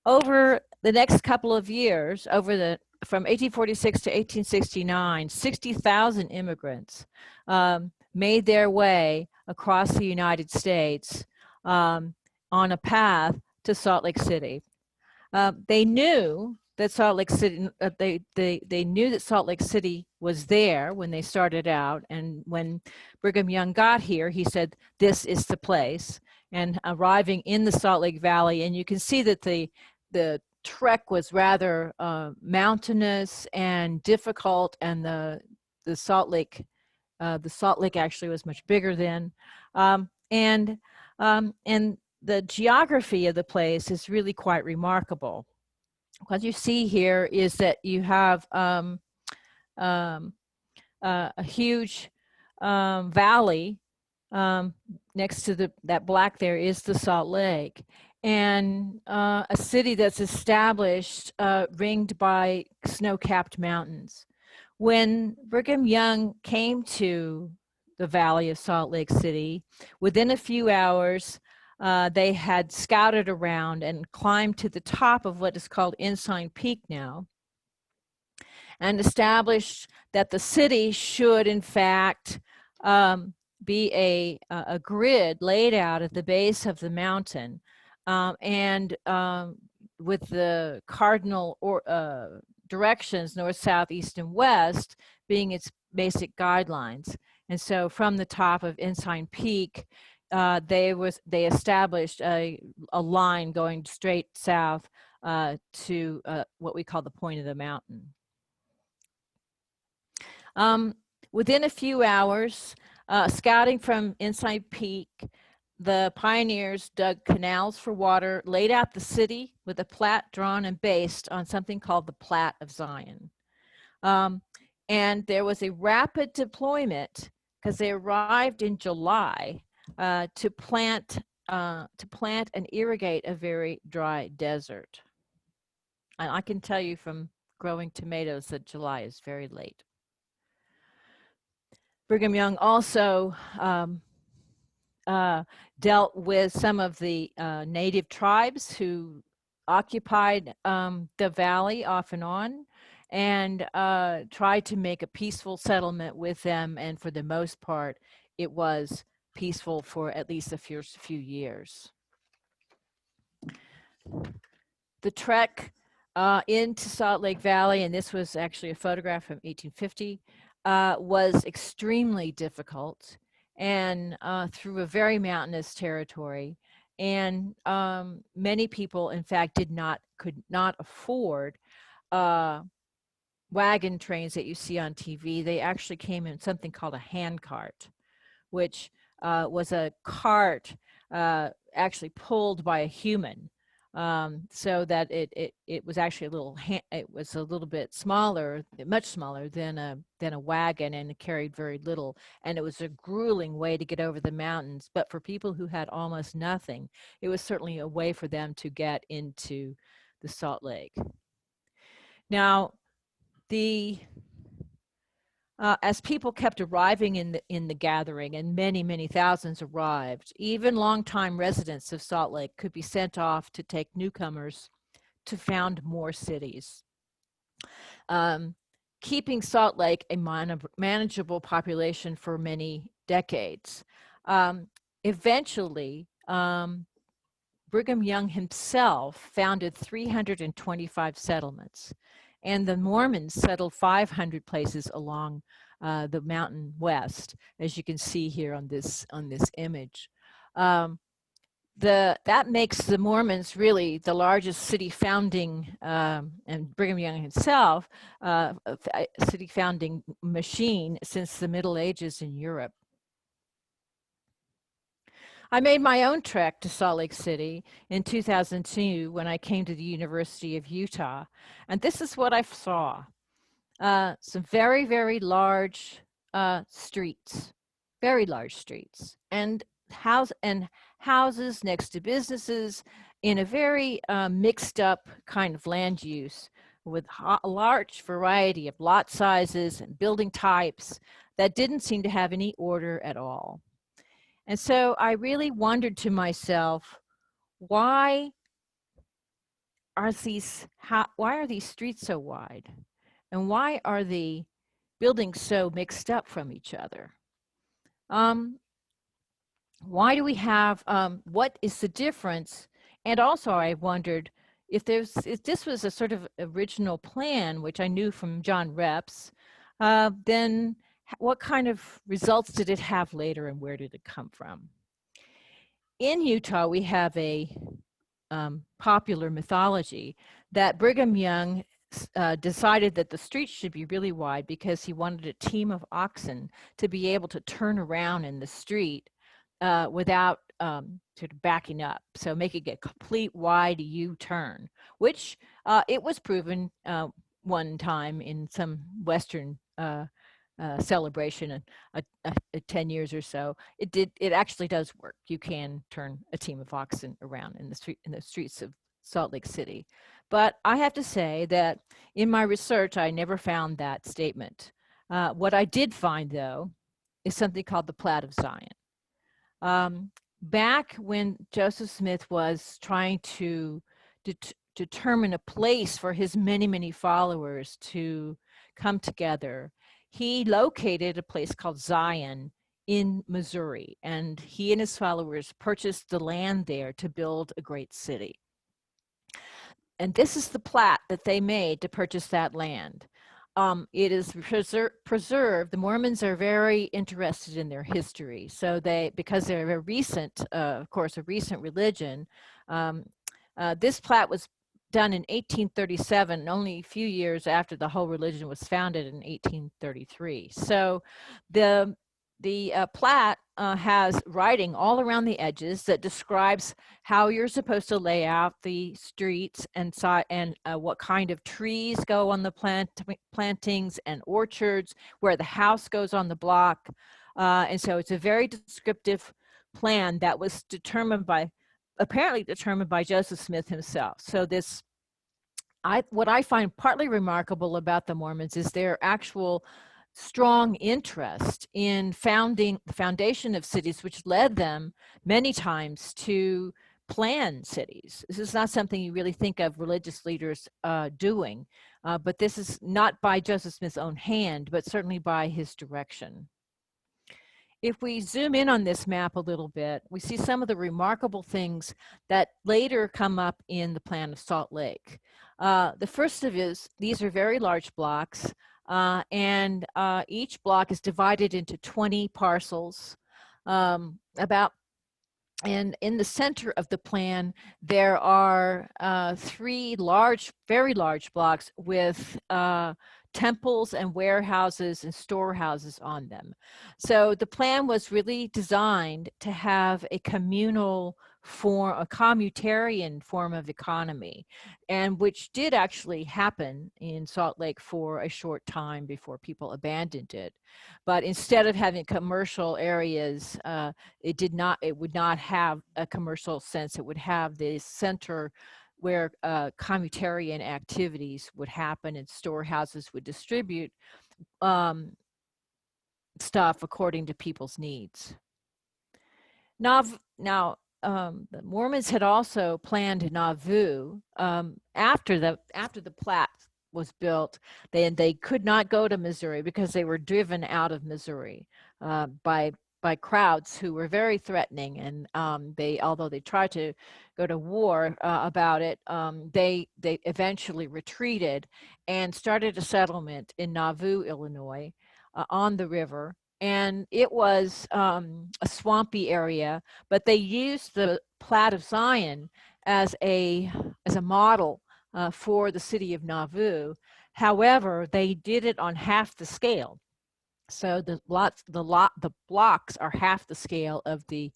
Over the next couple of years, from 1846 to 1869, 60,000 immigrants made their way across the United States on a path to Salt Lake City. They knew that Salt Lake City, they knew that Salt Lake City was there when they started out, and when Brigham Young got here, he said, "This is the place." And arriving in the Salt Lake Valley, and you can see that the trek was rather mountainous and difficult, and the Salt Lake actually was much bigger then, and the geography of the place is really quite remarkable. What you see here is that you have a huge valley next to that black there is the Salt Lake, and a city that's established ringed by snow-capped mountains. When Brigham Young came to the Valley of Salt Lake City, within a few hours, they had scouted around and climbed to the top of what is called Ensign Peak now, and established that the city should, in fact, be a grid laid out at the base of the mountain, and with the cardinal directions, north, south, east, and west, being its basic guidelines. And so from the top of Ensign Peak, they established a line going straight south to what we call the point of the mountain. Within a few hours, scouting from Ensign Peak, the pioneers dug canals for water, laid out the city with a plat drawn and based on something called the Plat of Zion. And there was a rapid deployment because they arrived in July to plant and irrigate a very dry desert. And I can tell you from growing tomatoes that July is very late. Brigham Young also dealt with some of the native tribes who occupied the valley off and on, and tried to make a peaceful settlement with them. And for the most part, it was peaceful for at least the first few years. The trek into Salt Lake Valley, and this was actually a photograph from 1850, was extremely difficult, and through a very mountainous territory. And many people, in fact, could not afford wagon trains that you see on TV. They actually came in something called a hand cart, which was a cart actually pulled by a human, so that it was actually it was a little bit smaller, much smaller than a wagon, and it carried very little. And it was a grueling way to get over the mountains. But for people who had almost nothing, it was certainly a way for them to get into the Salt Lake. Now, as people kept arriving in the gathering, and many thousands arrived, even longtime residents of Salt Lake could be sent off to take newcomers to found more cities, keeping Salt Lake a manageable population for many decades. Eventually, Brigham Young himself founded 325 settlements, and the Mormons settled 500 places along the mountain west, as you can see here on this image. that makes the Mormons really the largest city founding, and Brigham Young himself, city founding machine since the Middle Ages in Europe. I made my own trek to Salt Lake City in 2002 when I came to the University of Utah, and this is what I saw. Some very, very large streets, very large streets, and houses next to businesses in a very mixed up kind of land use with a large variety of lot sizes and building types that didn't seem to have any order at all. And so I really wondered to myself, why are these streets so wide? And why are the buildings so mixed up from each other? Why do we have, what is the difference? And also I wondered if this was a sort of original plan, which I knew from John Reps, then what kind of results did it have later and where did it come from? In Utah, we have a popular mythology that Brigham Young decided that the streets should be really wide because he wanted a team of oxen to be able to turn around in the street without sort of backing up. So making a complete wide U-turn, which it was proven one time in some Western celebration, 10 years or so. It actually does work. You can turn a team of oxen around in the streets of Salt Lake City. But I have to say that in my research, I never found that statement. What I did find, though, is something called the Plat of Zion. Back when Joseph Smith was trying to determine a place for his many, many followers to come together, he located a place called Zion in Missouri, and he and his followers purchased the land there to build a great city. And this is the plat that they made to purchase that land. It is preserved. The Mormons are very interested in their history. So because they're a recent, of course, a recent religion, this plat was done in 1837, only a few years after the whole religion was founded in 1833. So the plat has writing all around the edges that describes how you're supposed to lay out the streets and what kind of trees go on the plantings and orchards, where the house goes on the block. And so it's a very descriptive plan that was apparently determined by Joseph Smith himself. So what I find partly remarkable about the Mormons is their actual strong interest in the foundation of cities, which led them many times to plan cities. This is not something you really think of religious leaders doing, but this is not by Joseph Smith's own hand, but certainly by his direction. If we zoom in on this map a little bit, we see some of the remarkable things that later come up in the plan of Salt Lake. The first of these are very large blocks, and each block is divided into 20 parcels. And in the center of the plan, there are 3 very large blocks with temples and warehouses and storehouses on them. So the plan was really designed to have a communal form, a commutarian form of economy, and which did actually happen in Salt Lake for a short time before people abandoned it. But instead of having commercial areas, it would not have a commercial sense. It would have the center where commutarian activities would happen and storehouses would distribute stuff according to people's needs. Now, the Mormons had also planned Nauvoo after the plat was built. They could not go to Missouri because they were driven out of Missouri by crowds who were very threatening, and although they tried to go to war about it, they eventually retreated and started a settlement in Nauvoo, Illinois, on the river. And it was a swampy area, but they used the Plat of Zion as a model for the city of Nauvoo. However, they did it on half the scale. So the blocks are half the scale of the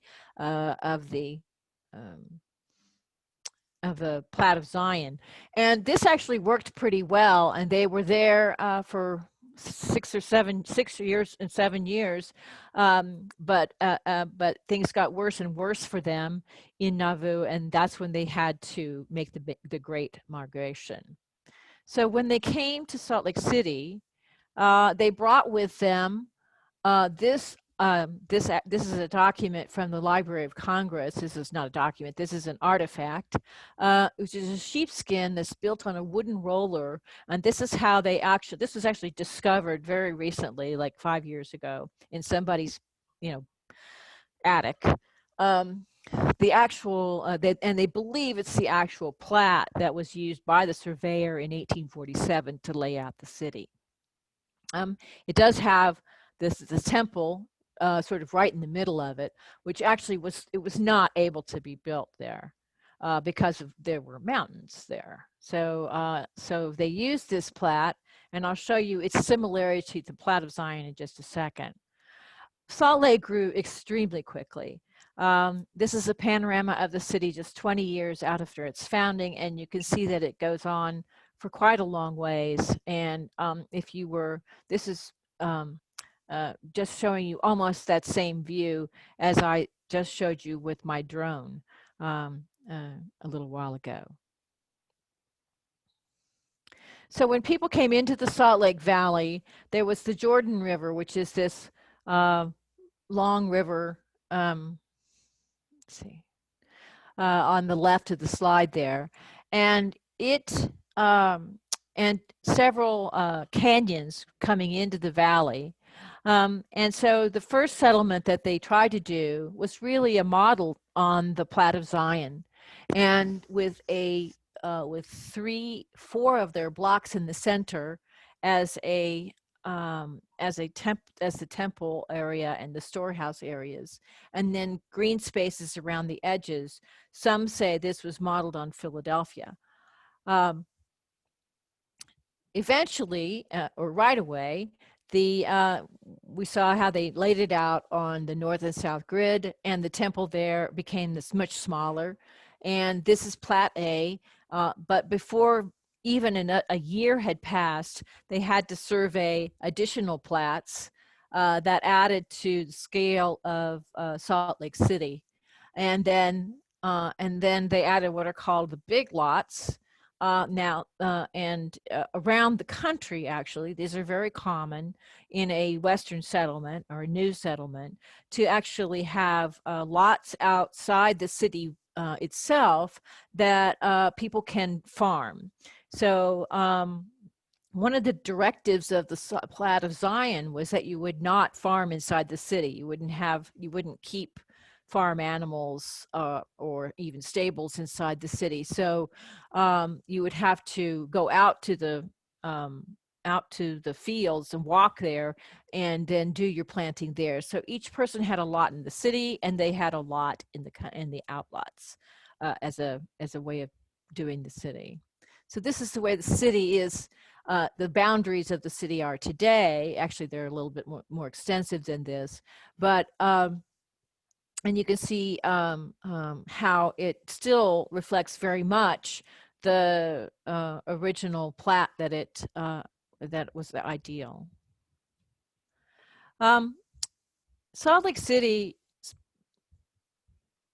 Plat of Zion, and this actually worked pretty well. And they were there for 6 years and 7 years, but things got worse and worse for them in Nauvoo, and that's when they had to make the Great Migration. So when they came to Salt Lake City, they brought with them this is a document from the Library of Congress. This is not a document. This is an artifact, which is a sheepskin that's built on a wooden roller. And this is how this was actually discovered very recently, like 5 years ago, in somebody's, attic. The actual, and they believe it's the actual plat that was used by the surveyor in 1847 to lay out the city. It does have the temple sort of right in the middle of it, which actually was not able to be built there because there were mountains there. So they used this plat, and I'll show you its similarity to the Plat of Zion in just a second. Salt Lake grew extremely quickly. This is a panorama of the city just 20 years after its founding, and you can see that it goes on for quite a long ways. And this is just showing you almost that same view as I just showed you with my drone a little while ago. So when people came into the Salt Lake Valley, there was the Jordan River, which is this long river, let's see, on the left of the slide there. And and several canyons coming into the valley. And so the first settlement that they tried to do was really a model on the Plat of Zion, and with 4 of their blocks in the center as the temple area and the storehouse areas, and then green spaces around the edges. Some say this was modeled on Philadelphia. Eventually, or right away, we saw how they laid it out on the north and south grid, and the temple there became this much smaller. And this is Plat A, but before even a year had passed, they had to survey additional plats that added to the scale of Salt Lake City. And then they added what are called the big lots. Around the country, actually, these are very common in a Western settlement or a new settlement, to actually have lots outside the city itself that people can farm. So one of the directives of the Plat of Zion was that you would not farm inside the city. You wouldn't keep farm animals or even stables inside the city. So you would have to go out to the fields and walk there, and then do your planting there. So each person had a lot in the city, and they had a lot in the outlots as a way of doing the city. So this is the way the city is. The boundaries of the city are today. Actually, they're a little bit more extensive than this, but and you can see how it still reflects very much the original plat that was the ideal. Salt Lake City,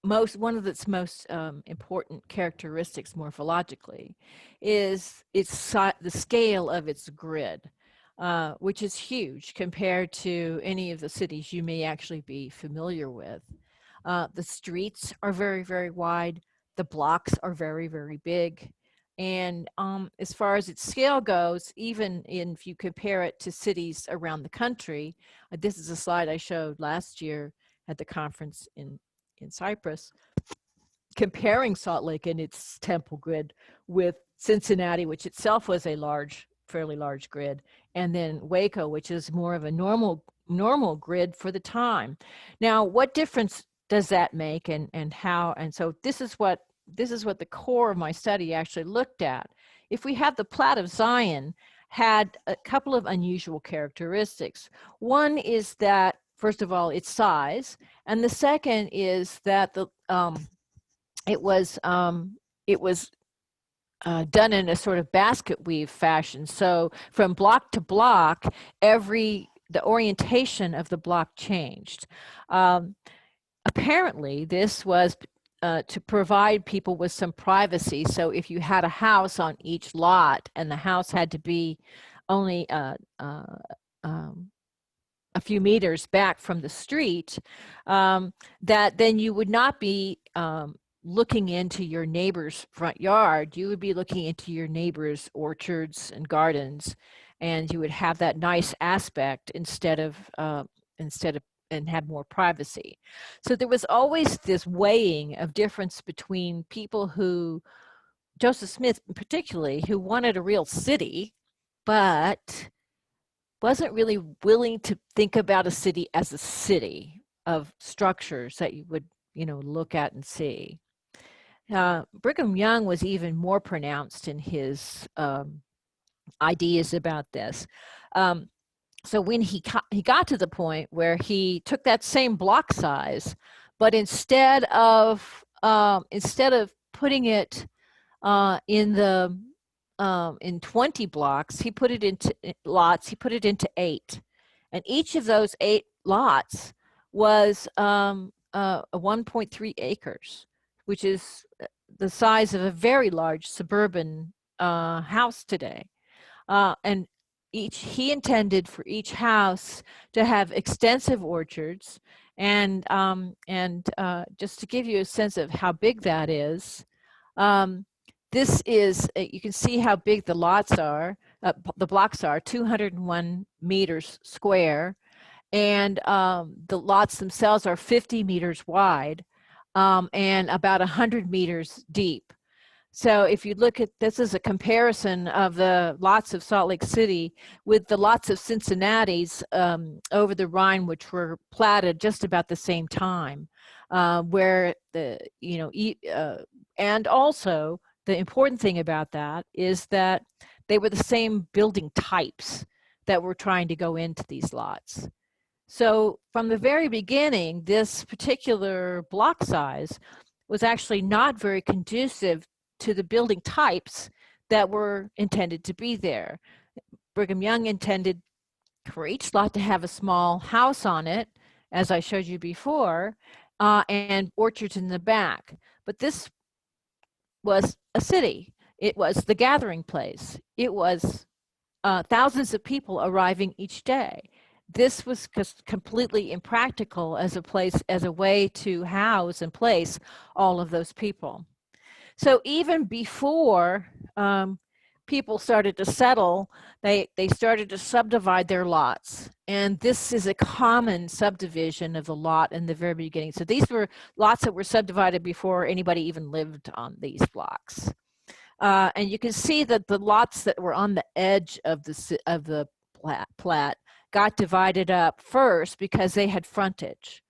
one of its most important characteristics morphologically is the scale of its grid, which is huge compared to any of the cities you may actually be familiar with. The streets are very, very wide. The blocks are very, very big. And as far as its scale goes, even if you compare it to cities around the country, this is a slide I showed last year at the conference in Cyprus, comparing Salt Lake and its temple grid with Cincinnati, which itself was a fairly large grid, and then Waco, which is more of a normal grid for the time. Now, what difference does that make, and how? And so this is what the core of my study actually looked at. If we have the Plat of Zion, had a couple of unusual characteristics. One is that, first of all, its size, and the second is that it was done in a sort of basket weave fashion. So from block to block, the orientation of the block changed. Apparently, this was to provide people with some privacy. So if you had a house on each lot and the house had to be only a few meters back from the street, that then you would not be looking into your neighbor's front yard. You would be looking into your neighbor's orchards and gardens, and you would have that nice aspect instead of and have more privacy. So there was always this weighing of difference between people who, Joseph Smith particularly, who wanted a real city, but wasn't really willing to think about a city as a city of structures that you would, look at and see. Brigham Young was even more pronounced in his ideas about this. So when he got to the point where he took that same block size, but instead of putting it in 20 blocks, he put it into lots. He put it into 8, and each of those 8 lots was 1.3 acres, which is the size of a very large suburban house today, and he intended for each house to have extensive orchards, and just to give you a sense of how big that is, this is, you can see how big the lots are, the blocks are 201 meters square, and the lots themselves are 50 meters wide, and about 100 meters deep. So if you look at this as a comparison of the lots of Salt Lake City with the lots of Cincinnati's over the Rhine, which were platted just about the same time, where and also the important thing about that is that they were the same building types that were trying to go into these lots. So from the very beginning, this particular block size was actually not very conducive to the building types that were intended to be there. Brigham Young intended for each lot to have a small house on it, as I showed you before, and orchards in the back. But this was a city. It was the gathering place. It was thousands of people arriving each day. This was completely impractical as a way to house and place all of those people. So even before people started to settle, they started to subdivide their lots. And this is a common subdivision of the lot in the very beginning. So these were lots that were subdivided before anybody even lived on these blocks. And you can see that the lots that were on the edge of the plat got divided up first because they had frontage.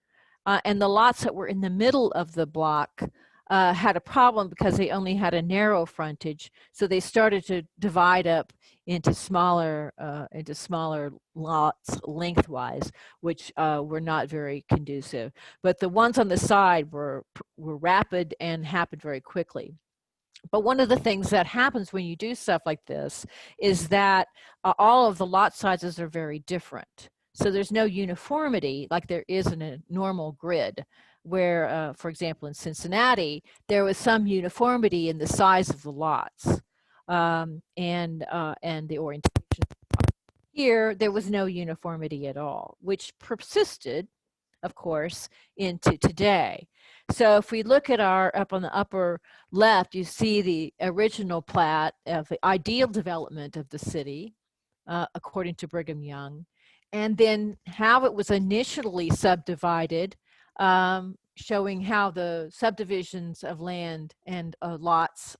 And the lots that were in the middle of the block had a problem because they only had a narrow frontage, so they started to divide up into smaller lots lengthwise, which were not very conducive. But the ones on the side were rapid and happened very quickly. But one of the things that happens when you do stuff like this is that all of the lot sizes are very different. So there's no uniformity like there is in a normal grid, where, for example, in Cincinnati, there was some uniformity in the size of the lots and the orientation. Here, there was no uniformity at all, which persisted, of course, into today. So if we look at up on the upper left, you see the original plat of the ideal development of the city, according to Brigham Young, and then how it was initially subdivided, showing how the subdivisions of land and lots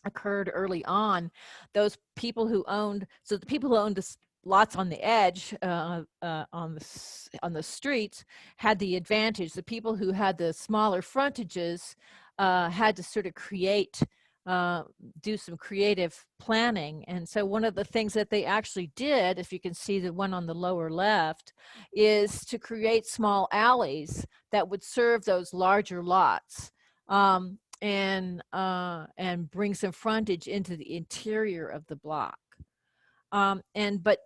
occurred early on. Those people who owned, so the people who owned the lots on the edge on the streets had the advantage. The people who had the smaller frontages had to sort of do some creative planning. And so one of the things that they actually did, if you can see the one on the lower left, is to create small alleys that would serve those larger lots and bring some frontage into the interior of the block. But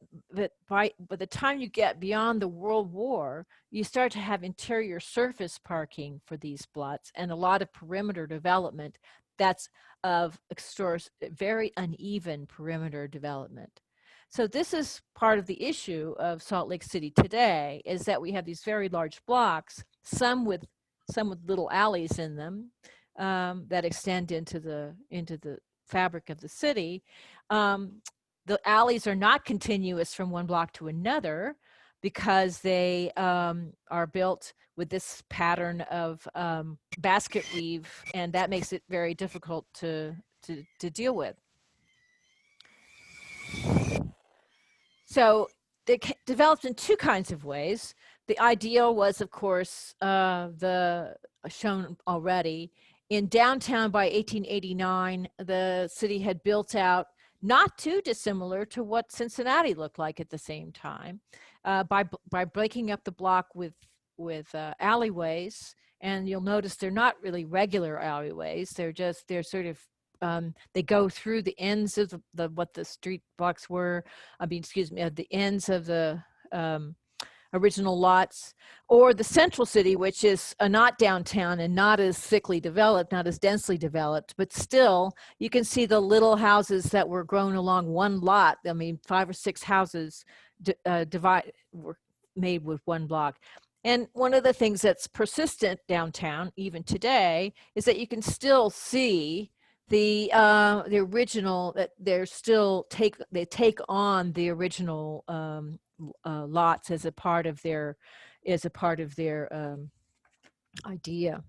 by the time you get beyond the World War, you start to have interior surface parking for these plots and a lot of perimeter development that's of very uneven perimeter development. So this is part of the issue of Salt Lake City today, is that we have these very large blocks, some with little alleys in them that extend into the fabric of the city. The alleys are not continuous from one block to another because they are built with this pattern of basket weave, and that makes it very difficult to deal with. So they developed in two kinds of ways. The ideal was, of course, shown already. In downtown by 1889, the city had built out not too dissimilar to what Cincinnati looked like at the same time, by breaking up the block with alleyways. And you'll notice they're not really regular alleyways. They're sort of they go through the ends of what the street blocks were. The ends of the original lots, or the central city, which is not downtown and not as thickly developed, not as densely developed, but still you can see the little houses that were grown along one lot. I mean, 5 or 6 houses were made with one block. And one of the things that's persistent downtown, even today, is that you can still see the original, that they take on the original lots as a part of their idea.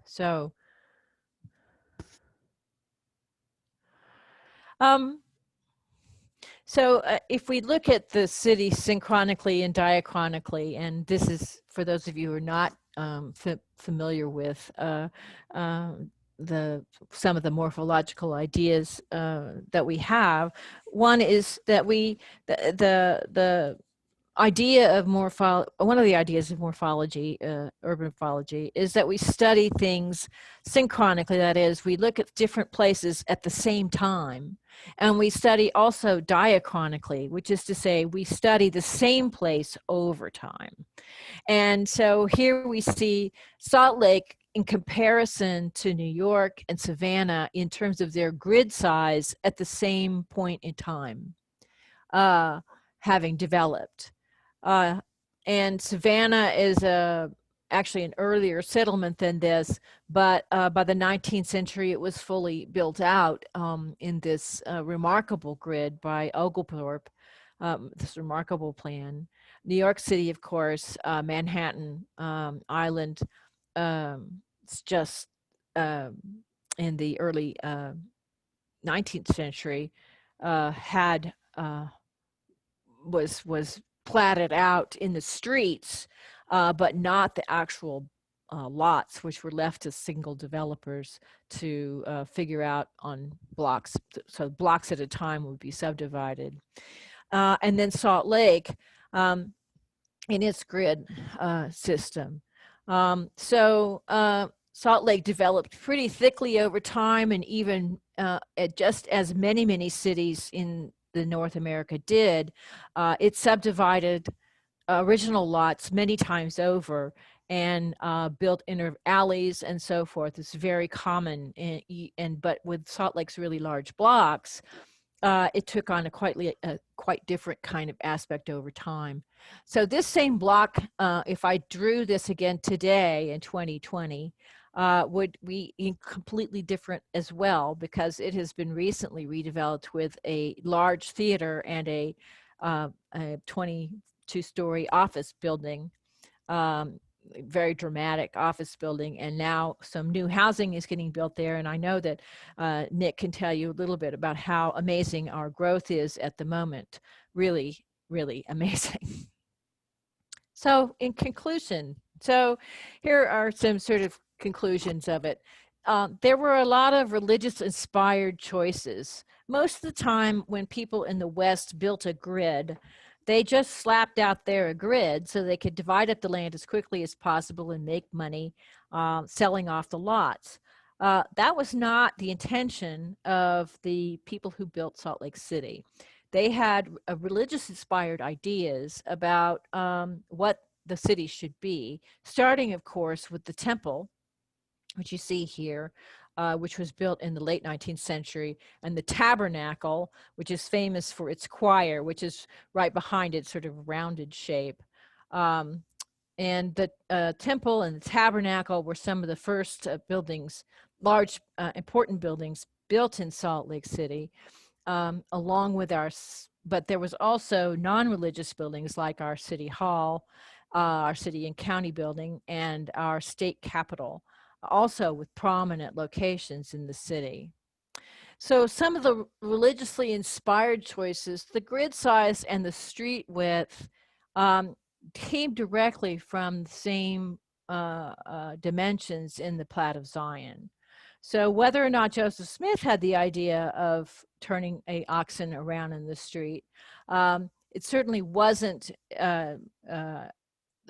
So if we look at the city synchronically and diachronically, and this is for those of you who are not familiar with some of the morphological ideas that we have. One is that the idea of one of the ideas of morphology, urban morphology, is that we study things synchronically. That is, we look at different places at the same time, and we study also diachronically, which is to say we study the same place over time. And so here we see Salt Lake in comparison to New York and Savannah in terms of their grid size at the same point in time, having developed. And Savannah is actually an earlier settlement than this, but by the 19th century it was fully built out in this remarkable grid by Oglethorpe, this remarkable plan. New York City, of course, Manhattan Island, it's just in the early 19th century was platted out in the streets, but not the actual lots, which were left to single developers to figure out on blocks. So blocks at a time would be subdivided. And then Salt Lake in its grid system. Salt Lake developed pretty thickly over time, and even just as many cities in the North America did, it subdivided original lots many times over and built inner alleys and so forth. It's very common, but with Salt Lake's really large blocks, it took on a quite different kind of aspect over time. So this same block, if I drew this again today in 2020, would be completely different as well, because it has been recently redeveloped with a large theater and a 22-story office building very dramatic office building, and now some new housing is getting built there. And I know that Nick can tell you a little bit about how amazing our growth is at the moment. Really, really amazing. So in conclusion, so here are some sort of conclusions of it. There were a lot of religious inspired choices. Most of the time when people in the West built a grid, they just slapped out there a grid so they could divide up the land as quickly as possible and make money selling off the lots. That was not the intention of the people who built Salt Lake City. They had religious inspired ideas about what the city should be, starting, of course, with the temple, which you see here, which was built in the late 19th century, and the tabernacle, which is famous for its choir, which is right behind it, sort of rounded shape. And the temple and the tabernacle were some of the first buildings, large, important buildings built in Salt Lake City. Along with but there was also non-religious buildings like our city hall, our city and county building, and our state capitol, also with prominent locations in the city. So some of the religiously inspired choices, the grid size and the street width came directly from the same dimensions in the Plat of Zion. So whether or not Joseph Smith had the idea of turning an oxen around in the street, it certainly wasn't the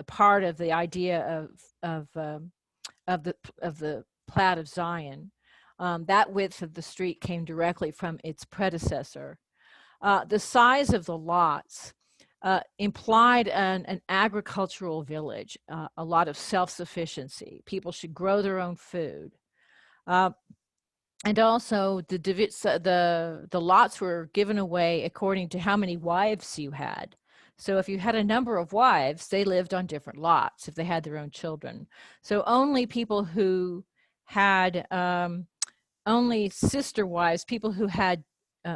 part of the idea of the Plat of Zion. That width of the street came directly from its predecessor. The size of the lots implied an agricultural village, a lot of self-sufficiency. People should grow their own food. And also the lots were given away according to how many wives you had. So if you had a number of wives, they lived on different lots if they had their own children. So only people who had only sister wives, people who had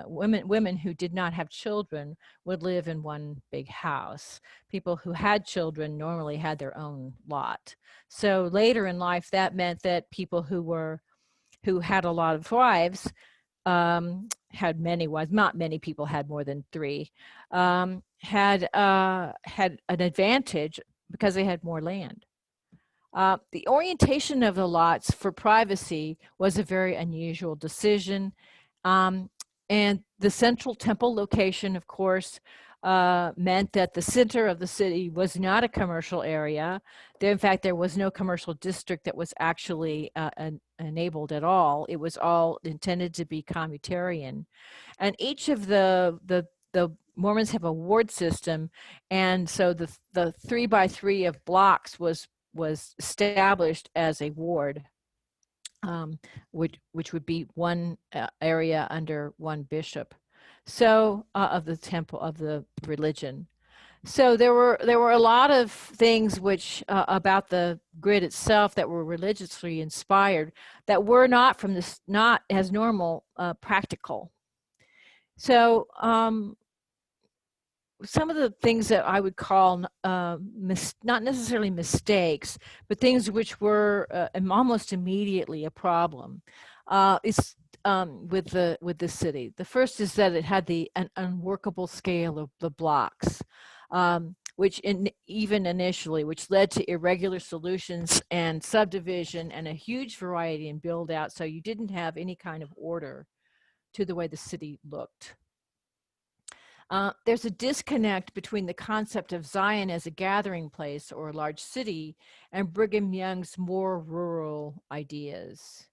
women who did not have children would live in one big house. People who had children normally had their own lot. So later in life, that meant that people who had a lot of wives, had many wives, not many people had more than 3, had an advantage because they had more land. The orientation of the lots for privacy was a very unusual decision. And the central temple location, of course, meant that the center of the city was not a commercial area. In fact, there was no commercial district that was actually enabled at all. It was all intended to be commutarian. And each of the Mormons have a ward system, and so the 3x3 of blocks was established as a ward, which would be one area under one bishop. So of the temple of the religion. So there were a lot of things which about the grid itself that were religiously inspired that were not from this, not as normal practical. So some of the things that I would call not necessarily mistakes, but things which were almost immediately a problem is with the city. The first is that it had an unworkable scale of the blocks, which even initially, which led to irregular solutions and subdivision and a huge variety in build out. So you didn't have any kind of order to the way the city looked. There's a disconnect between the concept of Zion as a gathering place or a large city and Brigham Young's more rural ideas.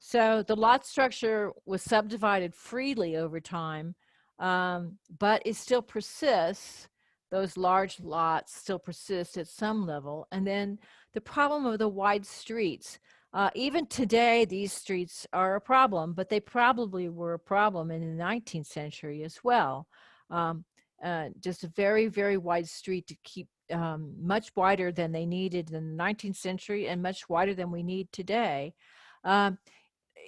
So the lot structure was subdivided freely over time, but it still persists. Those large lots still persist at some level. And then the problem of the wide streets. Even today, these streets are a problem, but they probably were a problem in the 19th century as well. Just a very, very wide street to keep much wider than they needed in the 19th century and much wider than we need today.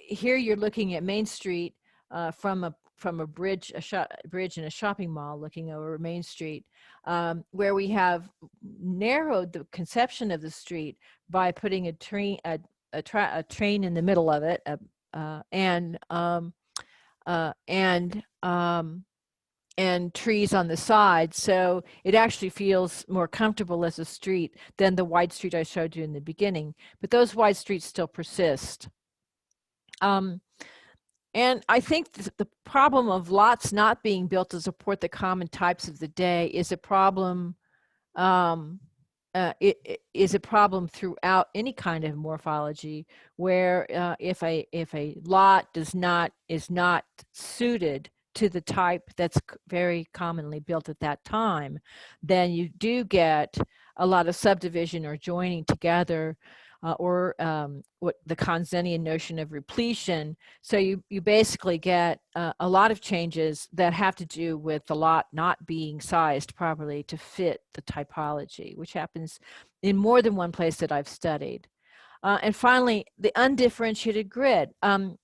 Here you're looking at Main Street from from a bridge, bridge in a shopping mall looking over Main Street, where we have narrowed the conception of the street by putting a train in the middle of it, and trees on the side. So it actually feels more comfortable as a street than the wide street I showed you in the beginning. But those wide streets still persist. And I think the problem of lots not being built to support the common types of the day is a problem. It is a problem throughout any kind of morphology, where if a lot is not suited to the type that's very commonly built at that time, then you do get a lot of subdivision or joining together, or what the Kanzenian notion of repletion. So you basically get a lot of changes that have to do with the lot not being sized properly to fit the typology, which happens in more than one place that I've studied. And finally, the undifferentiated grid.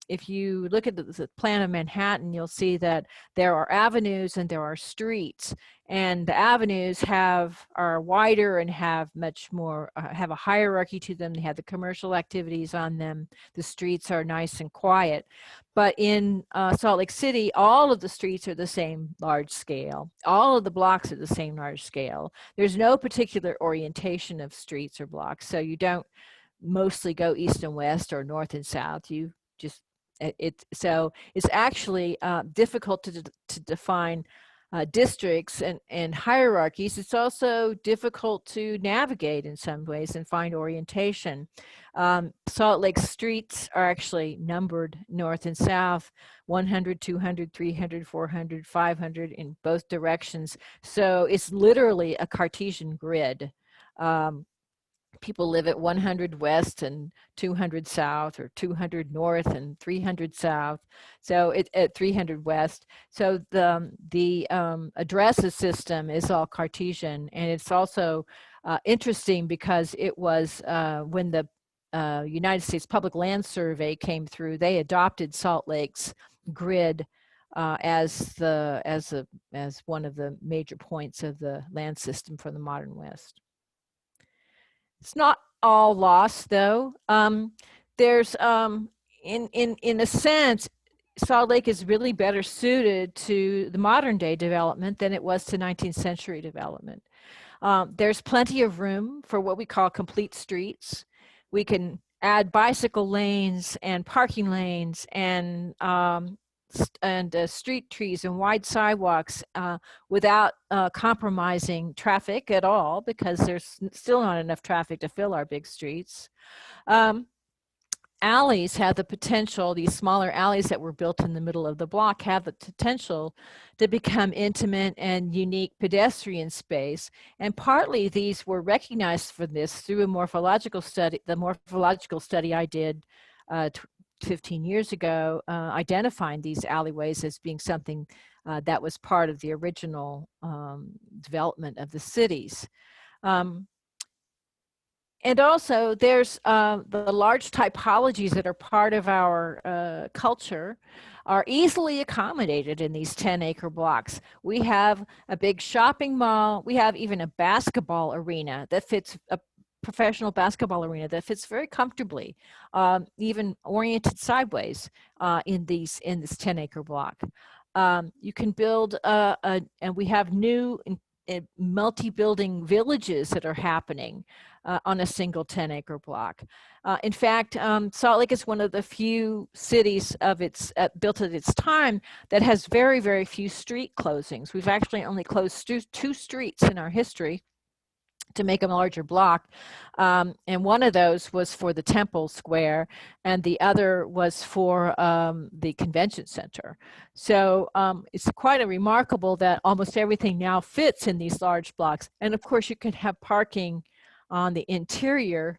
If you look at the plan of Manhattan, you'll see that there are avenues and there are streets, and the avenues are wider and have much more, have a hierarchy to them. They have the commercial activities on them. The streets are nice and quiet. But in Salt Lake City, all of the streets are the same large scale. All of the blocks are the same large scale. There's no particular orientation of streets or blocks, so you don't mostly go east and west or north and south. You just so it's actually difficult to define districts and hierarchies. It's also difficult to navigate in some ways and find orientation. Salt Lake streets are actually numbered north and south, 100, 200, 300, 400, 500 in both directions. So it's literally a Cartesian grid. People live at 100 west and 200 south, or 200 north and 300 south. So it's at 300 west. So the addresses system is all Cartesian, and it's also interesting because it was when the United States Public Land Survey came through, they adopted Salt Lake's grid as one of the major points of the land system for the modern West. It's not all lost, though. There's, in a sense, Salt Lake is really better suited to the modern day development than it was to 19th century development. There's plenty of room for what we call complete streets. We can add bicycle lanes and parking lanes and street trees and wide sidewalks without compromising traffic at all, because there's still not enough traffic to fill our big streets. Alleys have the potential, these smaller alleys that were built in the middle of the block have the potential to become intimate and unique pedestrian space. And partly these were recognized for this through a morphological study, the morphological study I did 15 years ago, identifying these alleyways as being something that was part of the original development of the cities. And also there's the large typologies that are part of our culture are easily accommodated in these 10-acre blocks. We have a big shopping mall. We have even a basketball arena that fits, a professional basketball arena that fits very comfortably, even oriented sideways in this 10-acre block. You can build, and we have new multi-building villages that are happening on a single 10-acre block. In fact, Salt Lake is one of the few cities of its built at its time that has very, very few street closings. We've actually only closed two streets in our history to make them a larger block. And one of those was for the Temple Square, and the other was for the convention center. So it's quite remarkable that almost everything now fits in these large blocks. And of course, you can have parking on the interior,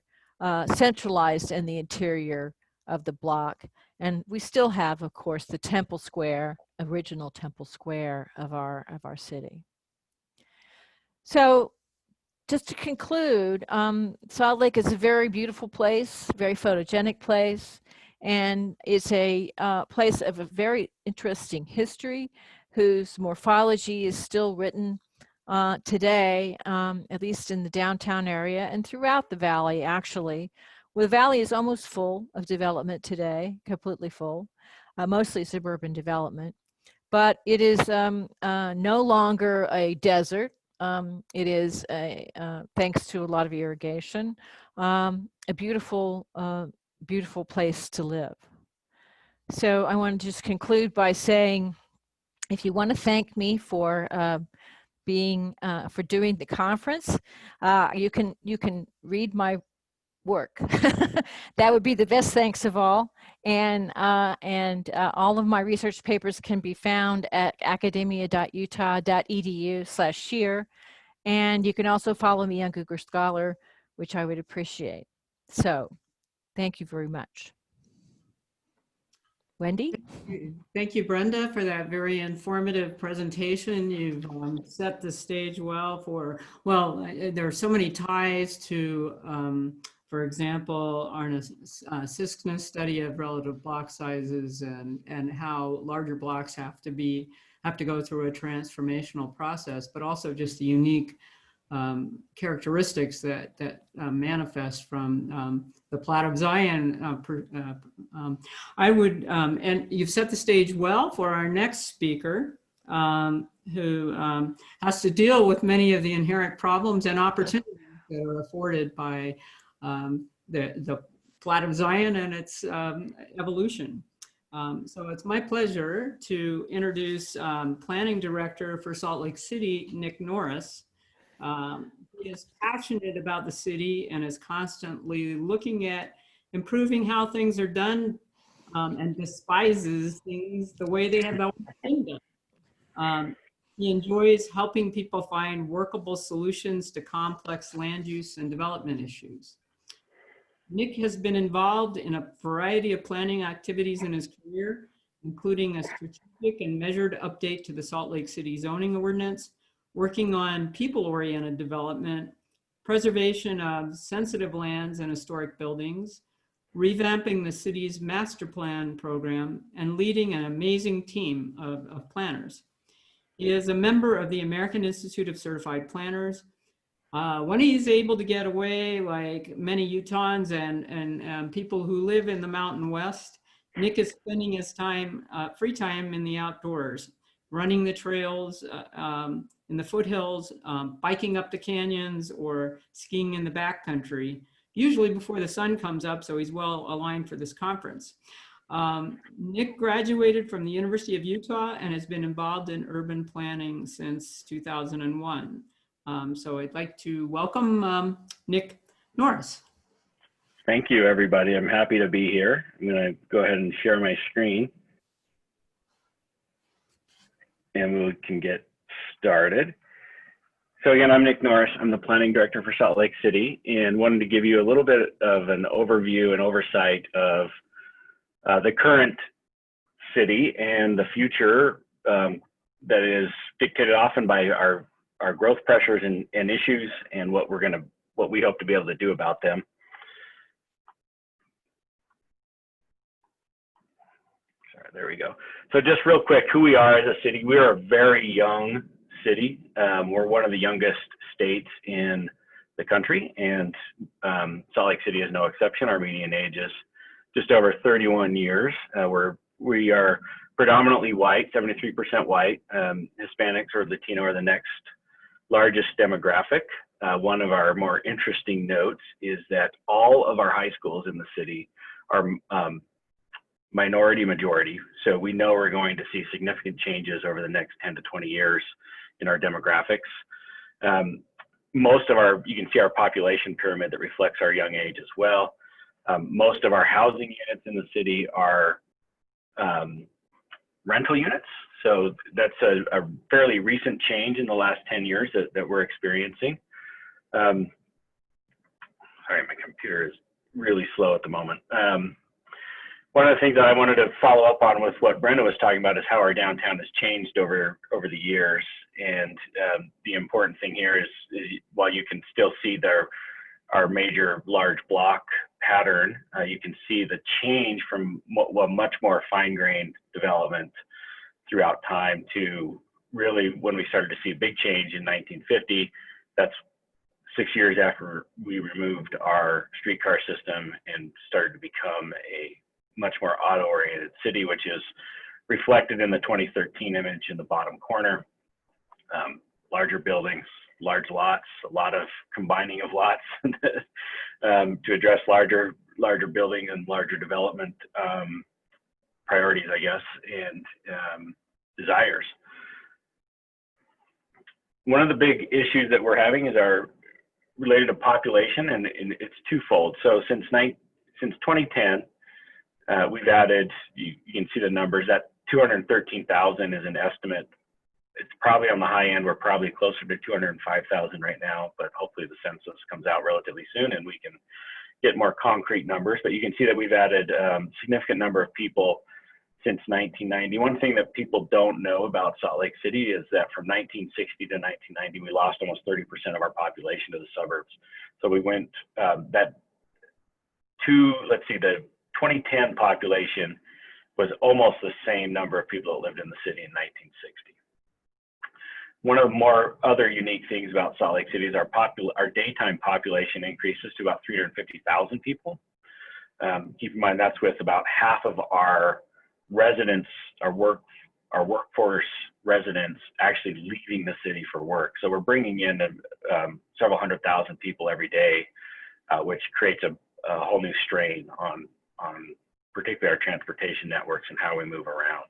centralized in the interior of the block. And we still have, of course, the Temple Square, original Temple Square of our city. So just to conclude, Salt Lake is a very beautiful place, very photogenic place. And it's a place of a very interesting history, whose morphology is still written today, at least in the downtown area and throughout the valley, actually. Well, the valley is almost full of development today, completely full, mostly suburban development. But it is no longer a desert. It is, thanks to a lot of irrigation, a beautiful, beautiful place to live. So I want to just conclude by saying, if you want to thank me for for doing the conference, you can read my work. That would be the best thanks of all. And all of my research papers can be found at academia.utah.edu/Scheer. And you can also follow me on Google Scholar, which I would appreciate. So thank you very much. Wendy? Thank you, Brenda, for that very informative presentation. You've set the stage well for, well, there are so many ties to, for example, Arna's Siskna study of relative block sizes and how larger blocks have to go through a transformational process, but also just the unique characteristics that manifest from the Plat of Zion. I would, and you've set the stage well for our next speaker, who has to deal with many of the inherent problems and opportunities that are afforded by the Plat of Zion and its evolution. So it's my pleasure to introduce Planning Director for Salt Lake City, Nick Norris. He is passionate about the city and is constantly looking at improving how things are done, and despises things the way they have always been done. He enjoys helping people find workable solutions to complex land use and development issues. Nick has been involved in a variety of planning activities in his career, including a strategic and measured update to the Salt Lake City zoning ordinance, working on people-oriented development, preservation of sensitive lands and historic buildings, revamping the city's master plan program, and leading an amazing team of planners. He is a member of the American Institute of Certified Planners. When he's able to get away, like many Utahns and people who live in the Mountain West, Nick is spending his time, free time in the outdoors, running the trails in the foothills, biking up the canyons, or skiing in the backcountry, usually before the sun comes up, so he's well aligned for this conference. Nick graduated from the University of Utah and has been involved in urban planning since 2001. So I'd like to welcome Nick Norris. Thank you, everybody. I'm happy to be here. I'm going to go ahead and share my screen, and we can get started. So again, I'm Nick Norris. I'm the Planning Director for Salt Lake City, and wanted to give you a little bit of an overview and oversight of the current city and the future that is dictated often by our growth pressures and issues, and what we hope to be able to do about them. Sorry, there we go. So just real quick, who we are as a city. We are a very young city. We're one of the youngest states in the country, and Salt Lake City is no exception. Our median age is just over 31 years. We are predominantly white, 73% white. Hispanics or Latino are the next largest demographic. One of our more interesting notes is that all of our high schools in the city are minority majority. So we know we're going to see significant changes over the next 10 to 20 years in our demographics. Most of you can see our population pyramid that reflects our young age as well. Most of our housing units in the city are rental units. So that's a fairly recent change in the last 10 years that we're experiencing. Sorry, my computer is really slow at the moment. One of the things that I wanted to follow up on with what Brenda was talking about is how our downtown has changed over the years. And the important thing here is while you can still see our major large block pattern, you can see the change from a much more fine-grained development throughout time to really when we started to see a big change in 1950. That's 6 years after we removed our streetcar system and started to become a much more auto-oriented city, which is reflected in the 2013 image in the bottom corner. Larger buildings, large lots, a lot of combining of lots to address larger building and larger development priorities, I guess, and desires. One of the big issues that we're having is related to population, and it's twofold. So since 2010, we've added, you can see the numbers, that 213,000 is an estimate. It's probably on the high end. We're probably closer to 205,000 right now, but hopefully the census comes out relatively soon and we can get more concrete numbers. But you can see that we've added a significant number of people since 1990. One thing that people don't know about Salt Lake City is that from 1960 to 1990, we lost almost 30% of our population to the suburbs. So we went the 2010 population was almost the same number of people that lived in the city in 1960. One of the more other unique things about Salt Lake City is our daytime population increases to about 350,000 people. Keep in mind that's with about half of our residents, our workforce residents actually leaving the city for work. So we're bringing in several 100,000 people every day, which creates a whole new strain on particularly our transportation networks and how we move around.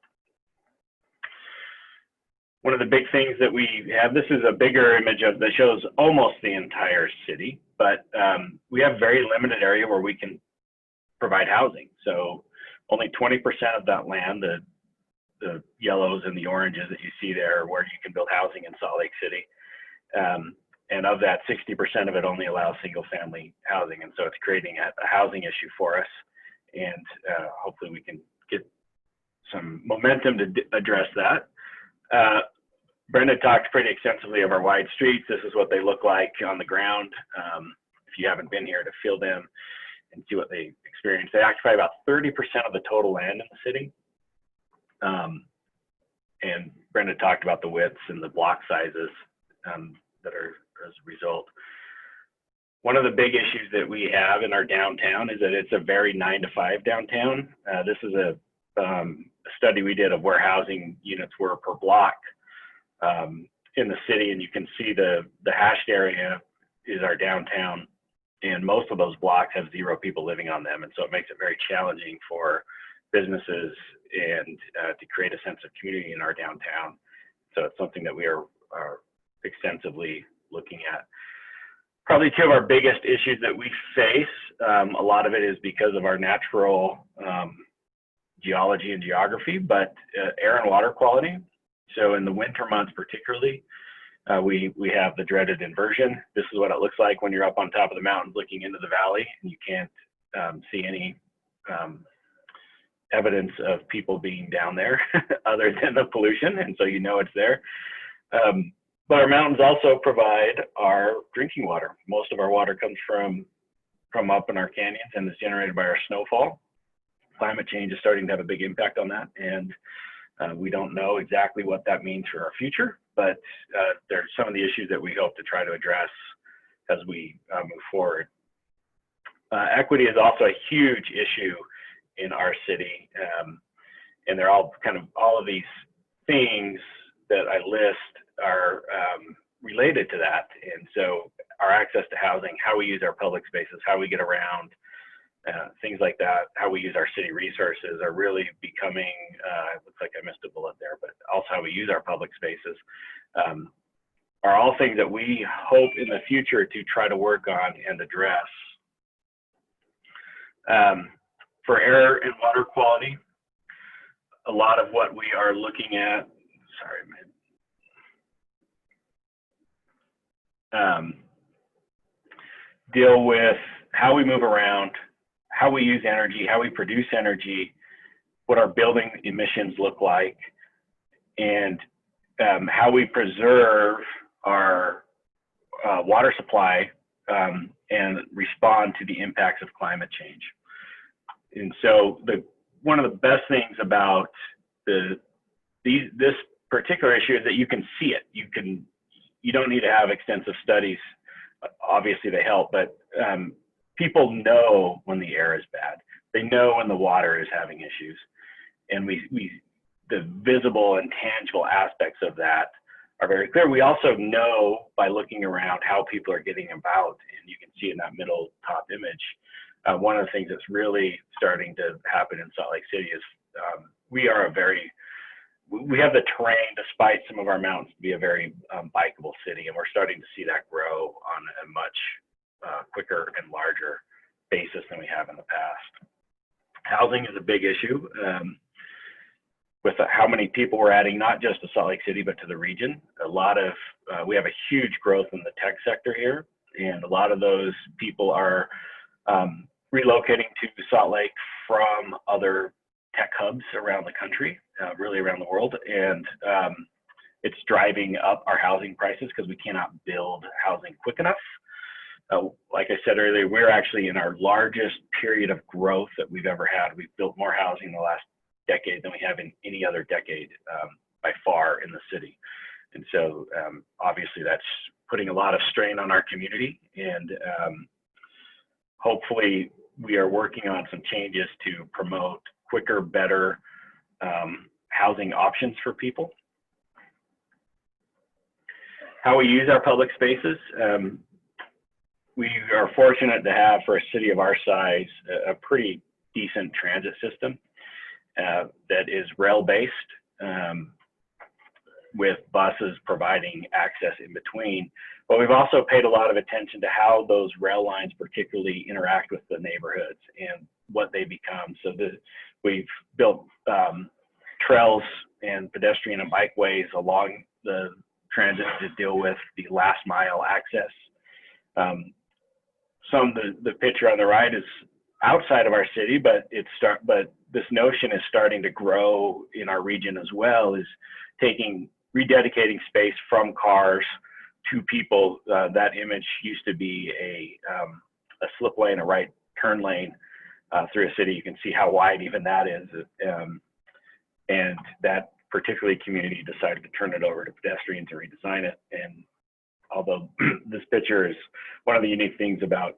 One of the big things that we have, this is a bigger image that shows almost the entire city, but we have very limited area where we can provide housing. So only 20% of that land, the yellows and the oranges that you see there, where you can build housing in Salt Lake City. And of that, 60% of it only allows single family housing. And so it's creating a housing issue for us. And hopefully we can get some momentum to address that. Brenda talked pretty extensively of our wide streets. This is what they look like on the ground. If you haven't been here to feel them and see what they experience, they occupy about 30% of the total land in the city. And Brenda talked about the widths and the block sizes that are as a result. One of the big issues that we have in our downtown is that it's a very 9 to 5 downtown. This is a study we did of where housing units were per block in the city, and you can see the hashed area is our downtown, and most of those blocks have 0 people living on them, and so it makes it very challenging for businesses and to create a sense of community in our downtown. So it's something that we are extensively looking at. Probably 2 of our biggest issues that we face, a lot of it is because of our natural geology and geography, but air and water quality. So in the winter months particularly, we have the dreaded inversion. This is what it looks like when you're up on top of the mountains looking into the valley and you can't see any evidence of people being down there other than the pollution, and so you know it's there. But our mountains also provide our drinking water. Most of our water comes from up in our canyons and is generated by our snowfall. Climate change is starting to have a big impact on that, and we don't know exactly what that means for our future, but there's some of the issues that we hope to try to address as we move forward. Equity is also a huge issue in our city, and they're all all of these things that I list are related to that. And so our access to housing, how we use our public spaces, how we get around, things like that, how we use our city resources are really becoming, it looks like I missed a bullet there, but also how we use our public spaces are all things that we hope in the future to try to work on and address. For air and water quality, a lot of what we are looking at, sorry, deal with how we move around, how we use energy, how we produce energy, what our building emissions look like, and how we preserve our water supply and respond to the impacts of climate change. And so one of the best things about this particular issue is that you can see it. You don't need to have extensive studies. Obviously they help, but people know when the air is bad. They know when the water is having issues. And the visible and tangible aspects of that are very clear. We also know by looking around how people are getting about, and you can see in that middle top image, one of the things that's really starting to happen in Salt Lake City is we have the terrain, despite some of our mountains, to be a very bikeable city, and we're starting to see that grow on a much quicker and larger basis than we have in the past. Housing is a big issue with how many people we're adding, not just to Salt Lake City, but to the region. We have a huge growth in the tech sector here, and a lot of those people are relocating to Salt Lake from other tech hubs around the country, really around the world. And it's driving up our housing prices because we cannot build housing quick enough. Like I said earlier, we're actually in our largest period of growth that we've ever had. We've built more housing in the last decade than we have in any other decade by far in the city. And so obviously that's putting a lot of strain on our community, and hopefully we are working on some changes to promote quicker, better housing options for people. How we use our public spaces. We are fortunate to have, for a city of our size, a pretty decent transit system that is rail-based, with buses providing access in between. But we've also paid a lot of attention to how those rail lines particularly interact with the neighborhoods and what they become. So we've built trails and pedestrian and bikeways along the transit to deal with the last mile access. The picture on the right is outside of our city, but this notion is starting to grow in our region as well, is rededicating space from cars to people. That image used to be a slip lane, a right turn lane through a city. You can see how wide even that is. And that particular community decided to turn it over to pedestrians and redesign it. And although this picture is one of the unique things about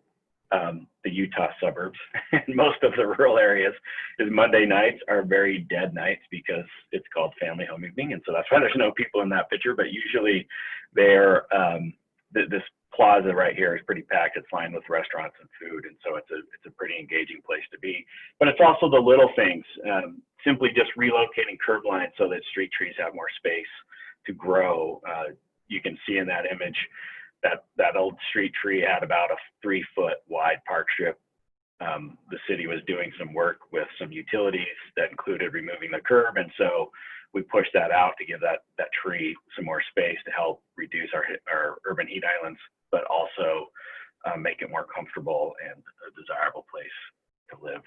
the Utah suburbs and most of the rural areas, is Monday nights are very dead nights because it's called family home evening. And so that's why there's no people in that picture, but usually this plaza right here is pretty packed. It's lined with restaurants and food. And so it's a pretty engaging place to be, but it's also the little things, simply just relocating curb lines so that street trees have more space to grow. You can see in that image that old street tree had about a 3-foot wide park strip. The city was doing some work with some utilities that included removing the curb, and so we pushed that out to give that tree some more space to help reduce our urban heat islands, but also make it more comfortable and a desirable place to live.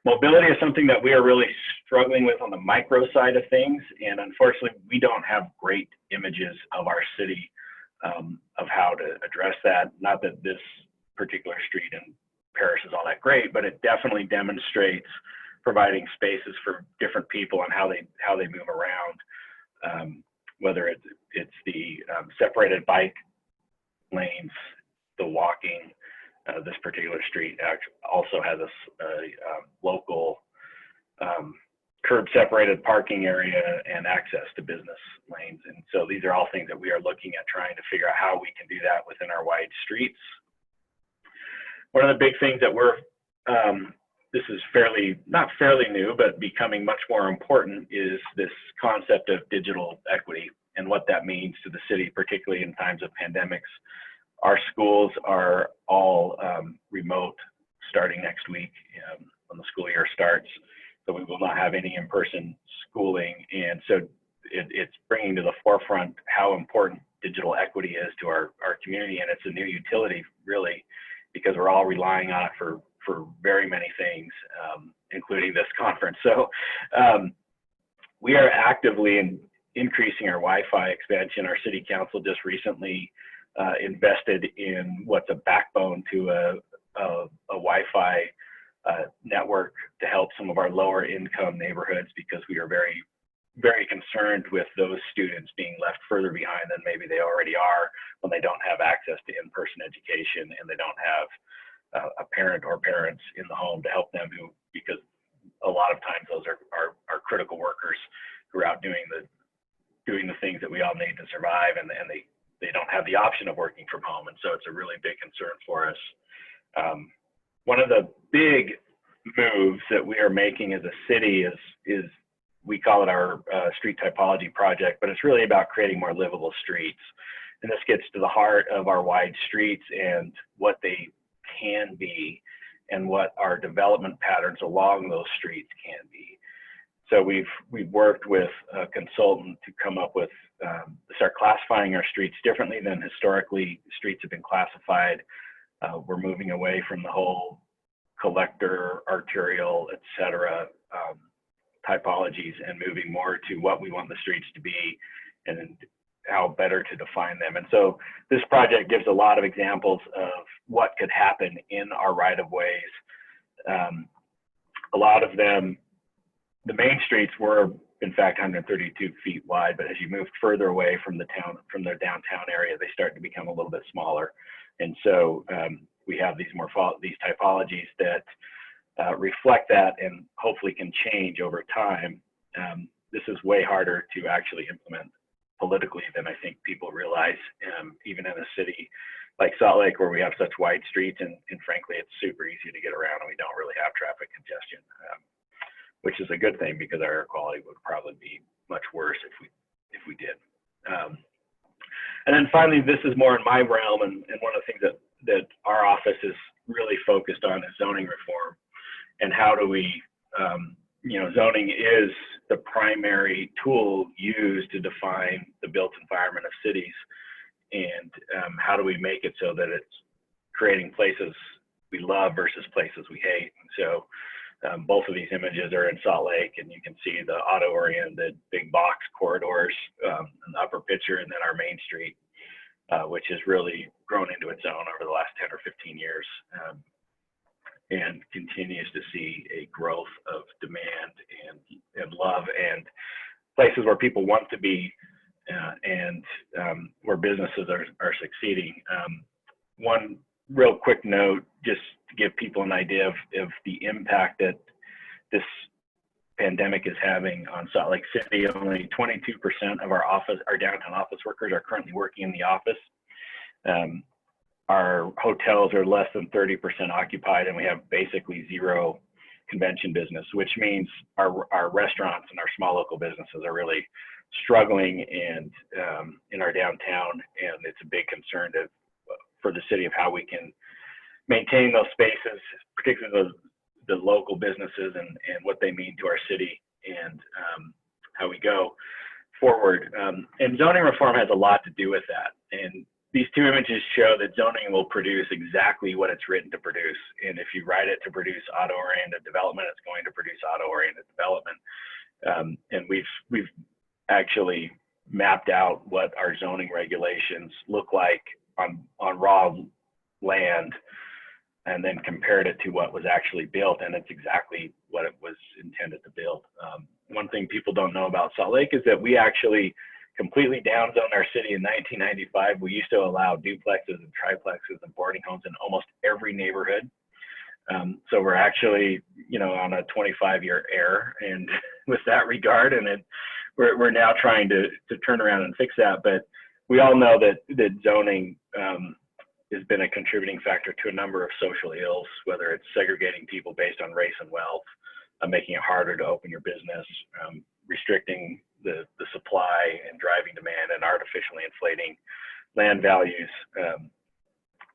Mobility is something that we are really struggling with on the micro side of things, and unfortunately we don't have great images of our city of how to address that. Not that this particular street in Paris is all that great, but it definitely demonstrates providing spaces for different people and how they move around, whether it's the separated bike lanes, the walking. This particular street also has a local curb separated parking area and access to business lanes. And so these are all things that we are looking at, trying to figure out how we can do that within our wide streets. One of the big things that this is not fairly new, but becoming much more important, is this concept of digital equity and what that means to the city, particularly in times of pandemics. Our schools are all remote starting next week when the school year starts. So we will not have any in-person schooling. And so it's bringing to the forefront how important digital equity is to our community. And it's a new utility, really, because we're all relying on it for very many things, including this conference. So we are actively increasing our Wi-Fi expansion. Our city council just recently invested in what's a backbone to a Wi-Fi network to help some of our lower income neighborhoods, because we are very, very concerned with those students being left further behind than maybe they already are when they don't have access to in-person education and they don't have a parent or parents in the home to help them, because a lot of times those are critical workers who are out doing the things that we all need to survive, and they don't have the option of working from home. And so it's a really big concern for us. One of the big moves that we are making as a city is we call it our street typology project, but it's really about creating more livable streets. And this gets to the heart of our wide streets and what they can be and what our development patterns along those streets can be. So we've worked with a consultant to come up with, start classifying our streets differently than historically streets have been classified. We're moving away from the whole collector, arterial, et cetera, typologies, and moving more to what we want the streets to be and how better to define them. And so this project gives a lot of examples of what could happen in our right-of-ways. A lot of them, the main streets were in fact 132 feet wide, but as you move further away from the downtown area, they start to become a little bit smaller. And so we have these typologies that reflect that and hopefully can change over time. This is way harder to actually implement politically than I think people realize, even in a city like Salt Lake, where we have such wide streets, and frankly, it's super easy to get around, and we don't really have traffic congestion, which is a good thing, because our air quality would probably be much worse if we did. And then finally, this is more in my realm, and one of the things that our office is really focused on is zoning reform, and how do we, zoning is the primary tool used to define the built environment of cities, and how do we make it so that it's creating places we love versus places we hate. And so both of these images are in Salt Lake, and you can see the auto-oriented big box corridors in the upper picture, and then our main street, which has really grown into its own over the last 10 or 15 years. And continues to see a growth of demand and love, and places where people want to be, and where businesses are succeeding. One real quick note, just to give people an idea of the impact that this pandemic is having on Salt Lake City. Only 22% of our downtown office workers are currently working in the office. Our hotels are less than 30% occupied, and we have basically zero convention business, which means our restaurants and our small local businesses are really struggling in our downtown, and it's a big concern for the city of how we can maintain those spaces, particularly the local businesses and what they mean to our city, and how we go forward. And zoning reform has a lot to do with that. And these two images show that zoning will produce exactly what it's written to produce. And if you write it to produce auto-oriented development, it's going to produce auto-oriented development. And we've actually mapped out what our zoning regulations look like on raw land, and then compared it to what was actually built, and it's exactly what it was intended to build. One thing people don't know about Salt Lake is that we actually completely downzoned our city in 1995. We used to allow duplexes and triplexes and boarding homes in almost every neighborhood. So we're actually, on a 25-year error, and with that regard, and we're now trying to turn around and fix that. But we all know that zoning has been a contributing factor to a number of social ills, whether it's segregating people based on race and wealth, making it harder to open your business, restricting the supply and driving demand, and artificially inflating land values.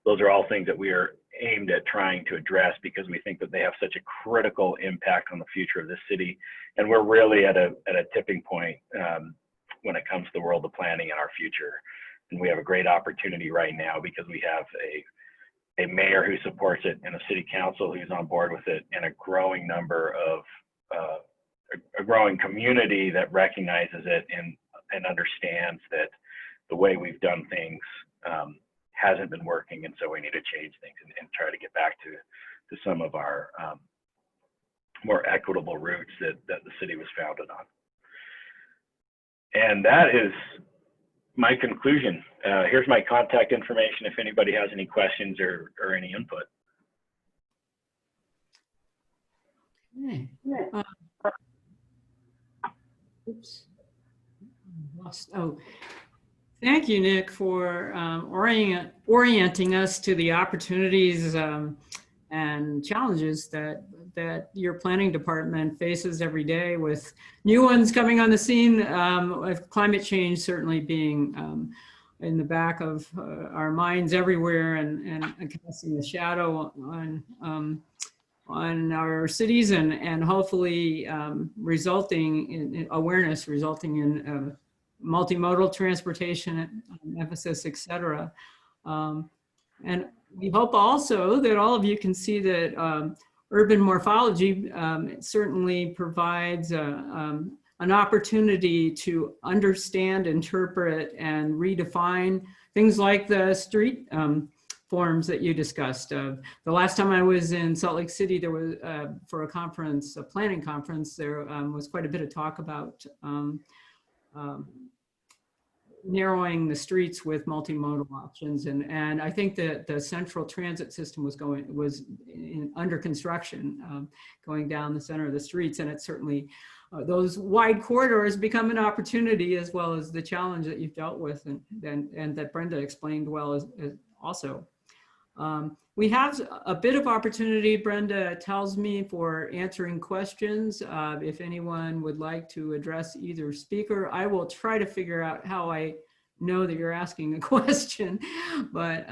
Those are all things that we are aimed at trying to address, because we think that they have such a critical impact on the future of this city. And we're really at a tipping point when it comes to the world of planning and our future. And we have a great opportunity right now, because we have a mayor who supports it, and a city council who's on board with it, and a growing number of a growing community that recognizes it and understands that the way we've done things hasn't been working, and so we need to change things and try to get back to some of our more equitable roots that the city was founded on. And that is my conclusion. Here's my contact information if anybody has any questions or any input. Okay. Oops. Oh, thank you, Nick, for orienting us to the opportunities and challenges that your planning department faces every day, with new ones coming on the scene, with climate change certainly being in the back of our minds everywhere and casting the shadow on our cities and hopefully resulting in awareness, resulting in multimodal transportation emphasis, et cetera. And we hope also that all of you can see that urban morphology certainly provides an opportunity to understand, interpret, and redefine things like the street forms that you discussed. The last time I was in Salt Lake City, there was, for a conference, a planning conference, there was quite a bit of talk about narrowing the streets with multimodal options, and I think that the central transit system was under construction, going down the center of the streets, and it certainly those wide corridors become an opportunity as well as the challenge that you've dealt with, and that Brenda explained well as also. We have a bit of opportunity, Brenda tells me, for answering questions. If anyone would like to address either speaker, I will try to figure out how I know that you're asking a question. But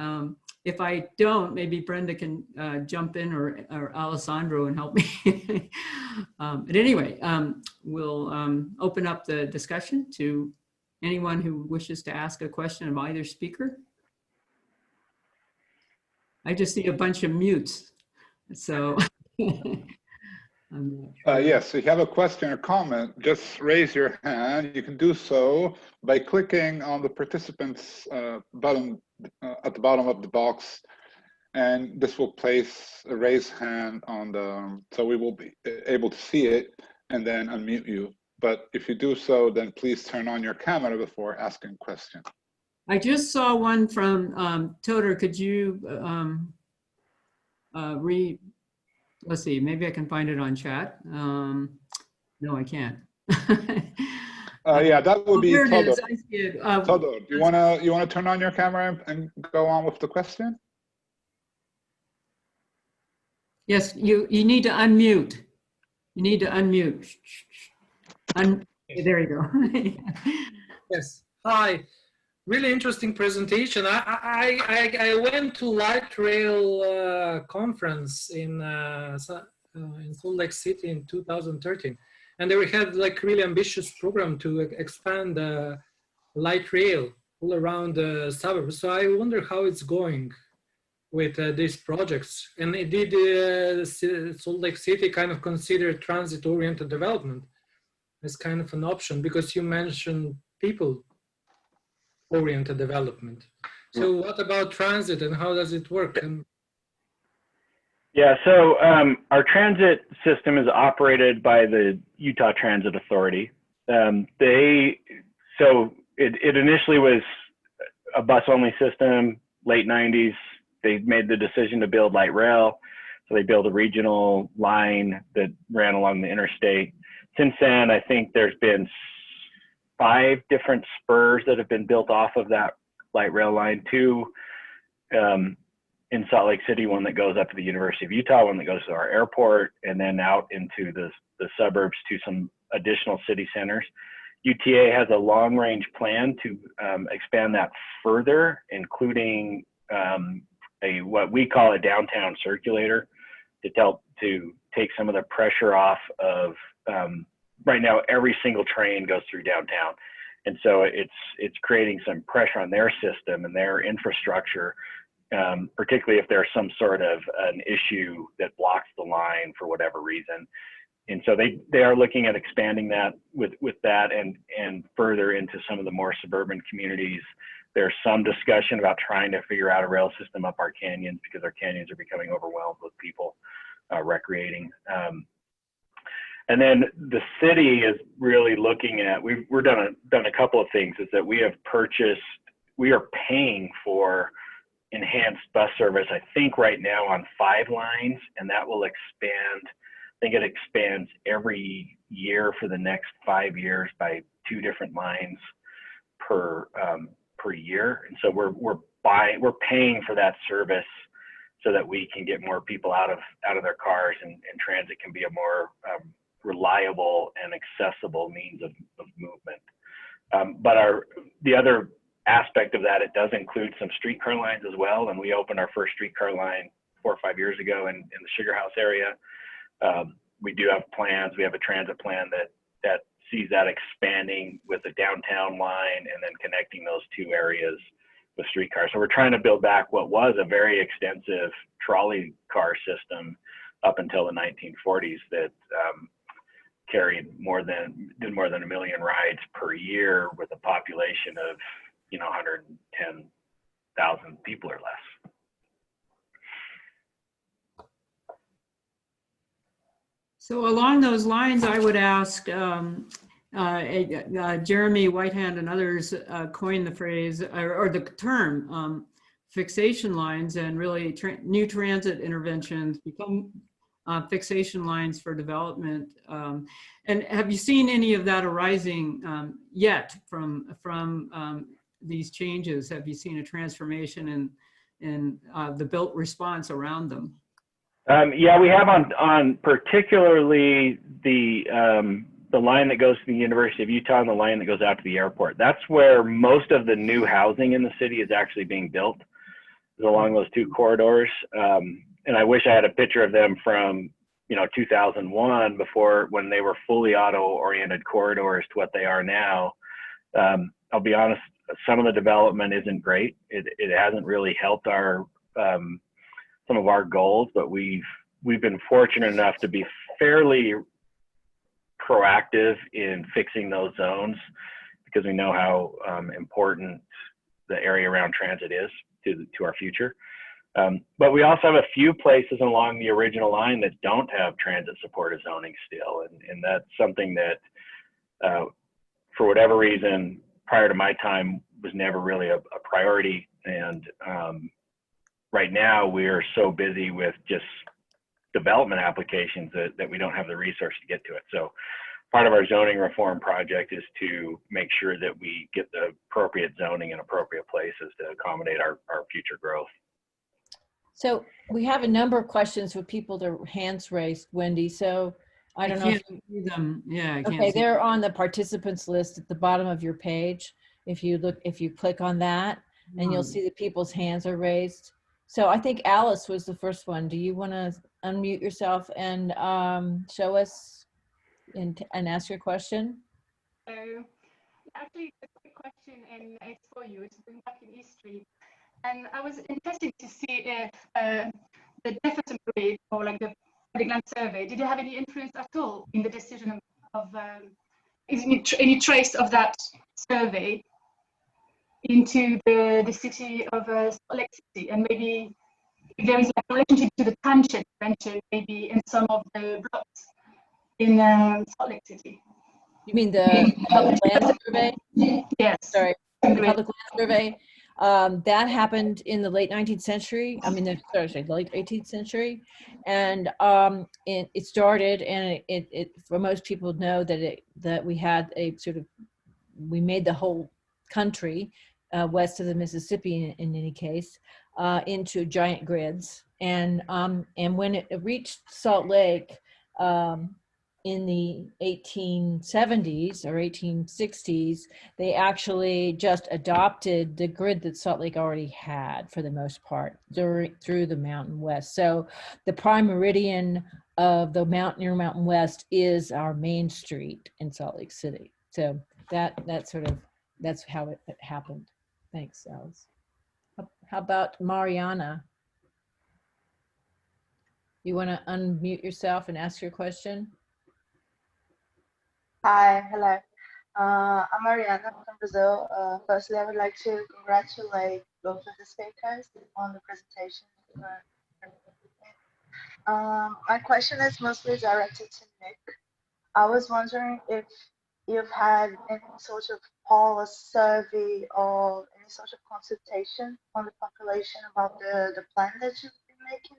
if I don't, maybe Brenda can jump in, or Alessandro, and help me. But anyway, we'll open up the discussion to anyone who wishes to ask a question of either speaker. I just see a bunch of mutes, so. Yes, so if you have a question or comment, just raise your hand. You can do so by clicking on the participants button at the bottom of the box, and this will place a raised hand on the, so we will be able to see it and then unmute you. But if you do so, then please turn on your camera before asking a question. I just saw one from Toder. Could you let's see, maybe I can find it on chat. No, I can't. Yeah, that would be Here it Toder. is. I see it. Toder, you wanna turn on your camera and go on with the question? Yes, you need to unmute. You need to unmute. There you go. Yes. Hi. Really interesting presentation. I went to Light Rail conference in Salt Lake City in 2013, and they had like really ambitious program to expand light rail all around the suburbs. So I wonder how it's going with these projects. And did Salt Lake City kind of consider transit-oriented development as kind of an option, because you mentioned people-oriented development. So what about transit and how does it work? Yeah, so our transit system is operated by the Utah Transit Authority. So it initially was a bus-only system, late 90s. They made the decision to build light rail. So they built a regional line that ran along the interstate. Since then, I think there's been 5 different spurs that have been built off of that light rail line. 2 in Salt Lake City, one that goes up to the University of Utah, one that goes to our airport, and then out into the suburbs to some additional city centers. UTA has a long-range plan to expand that further, including what we call a downtown circulator to help to take some of the pressure off of, right now every single train goes through downtown. And so it's creating some pressure on their system and their infrastructure, particularly if there's some sort of an issue that blocks the line for whatever reason. And so they are looking at expanding that with that and further into some of the more suburban communities There's some discussion about trying to figure out a rail system up our canyons because our canyons are becoming overwhelmed with people recreating. And then the city is really looking at, we've done a couple of things, is that we are paying for enhanced bus service, I think right now on 5 lines, and that will expand. I think it expands every year for the next 5 years by 2 different lines per year. And so we're paying for that service so that we can get more people out of their cars, and transit can be a more reliable and accessible means of movement. But the other aspect of that, it does include some streetcar lines as well. And we opened our first streetcar line 4 or 5 years ago in the Sugar House area. We do have plans. We have a transit plan that sees that expanding with a downtown line and then connecting those 2 areas with streetcars. So we're trying to build back what was a very extensive trolley car system up until the 1940s that did more than 1 million rides per year with a population of 110,000 people or less. So along those lines, I would ask, Jeremy Whitehand and others coined the phrase or the term fixation lines, and really new transit interventions become fixation lines for development. And have you seen any of that arising yet from these changes? Have you seen a transformation in the built response around them? Yeah, we have on particularly the line that goes to the University of Utah and the line that goes out to the airport. That's where most of the new housing in the city is actually being built, is along those 2 corridors. And I wish I had a picture of them from 2001, when they were fully auto-oriented corridors to what they are now. I'll be honest, some of the development isn't great. It hasn't really helped some of our goals, but we've been fortunate enough to be fairly proactive in fixing those zones because we know how important the area around transit is to our future. But we also have a few places along the original line that don't have transit supported zoning still, and that's something that for whatever reason prior to my time was never really a priority. And right now we are so busy with just development applications that we don't have the resource to get to it. So part of our zoning reform project is to make sure that we get the appropriate zoning in appropriate places to accommodate our future growth. So we have a number of questions with people, their hands raised, Wendy. So I don't know if you see them. Yeah, I can't okay, see they're them. on the participants list at the bottom of your page. If you click on that, and you'll see that people's hands are raised. So I think Alice was the first one. Do you want to unmute yourself and show us and ask your question? So actually, it's a quick question, and it's for you. It's been back in history, and I was interested to see if the Jefferson Grid or like the public land survey, did it have any influence at all in the decision of is any trace of that survey into the city of Salt Lake City, and maybe if there is like a relationship to the tangent mentioned maybe in some of the blocks in Salt Lake City. You mean the public land survey? Yes. Sorry, the public land survey. That happened in the late 19th century. I mean, sorry, late 18th century, and it started, and it for most people know that we had a sort of, we made the whole country west of the Mississippi in any case into giant grids, and when it reached Salt Lake in the 1870s or 1860s, they actually just adopted the grid that Salt Lake already had for the most part through the Mountain West. So the prime meridian of the Mountain West is our main street in Salt Lake City. So that's how it happened. Thanks, Alice. How about Mariana? You want to unmute yourself and ask your question? Hi, hello. I'm Mariana from Brazil. Firstly, I would like to congratulate both of the speakers on the presentation. My question is mostly directed to Nick. I was wondering if you've had any sort of poll or survey or any sort of consultation on the population about the plan that you've been making.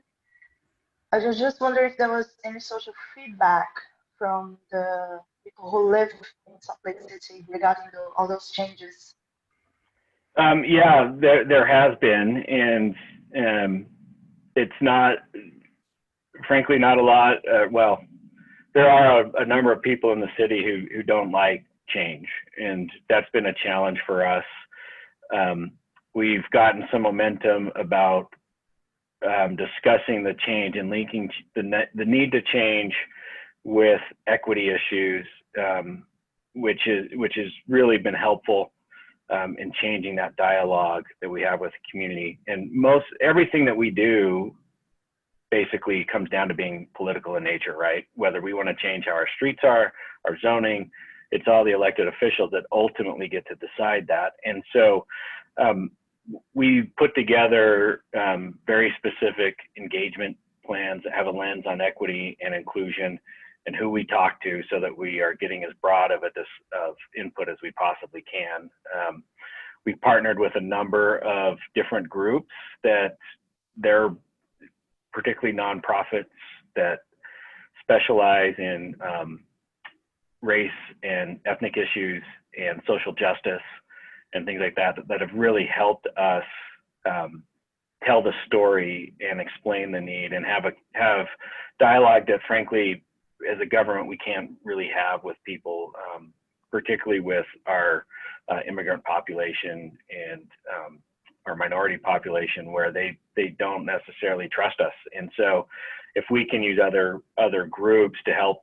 I was just wondering if there was any sort of feedback from the people who live in Salt Lake City regarding all those changes. Yeah, there has been, and it's not, frankly, not a lot. Well, there are a number of people in the city who don't like change, and that's been a challenge for us. We've gotten some momentum about discussing the change and linking the need to change with equity issues, which has really been helpful in changing that dialogue that we have with the community. And everything that we do basically comes down to being political in nature, right? Whether we want to change how our streets are, our zoning, it's all the elected officials that ultimately get to decide that. And so we put together very specific engagement plans that have a lens on equity and inclusion and who we talk to, so that we are getting as broad of input as we possibly can. We partnered with a number of different groups that they're particularly nonprofits that specialize in race and ethnic issues and social justice and things like that have really helped us tell the story and explain the need and have dialogue that, frankly, as a government, we can't really have with people, particularly with our immigrant population and our minority population, where they don't necessarily trust us. And so if we can use other groups to help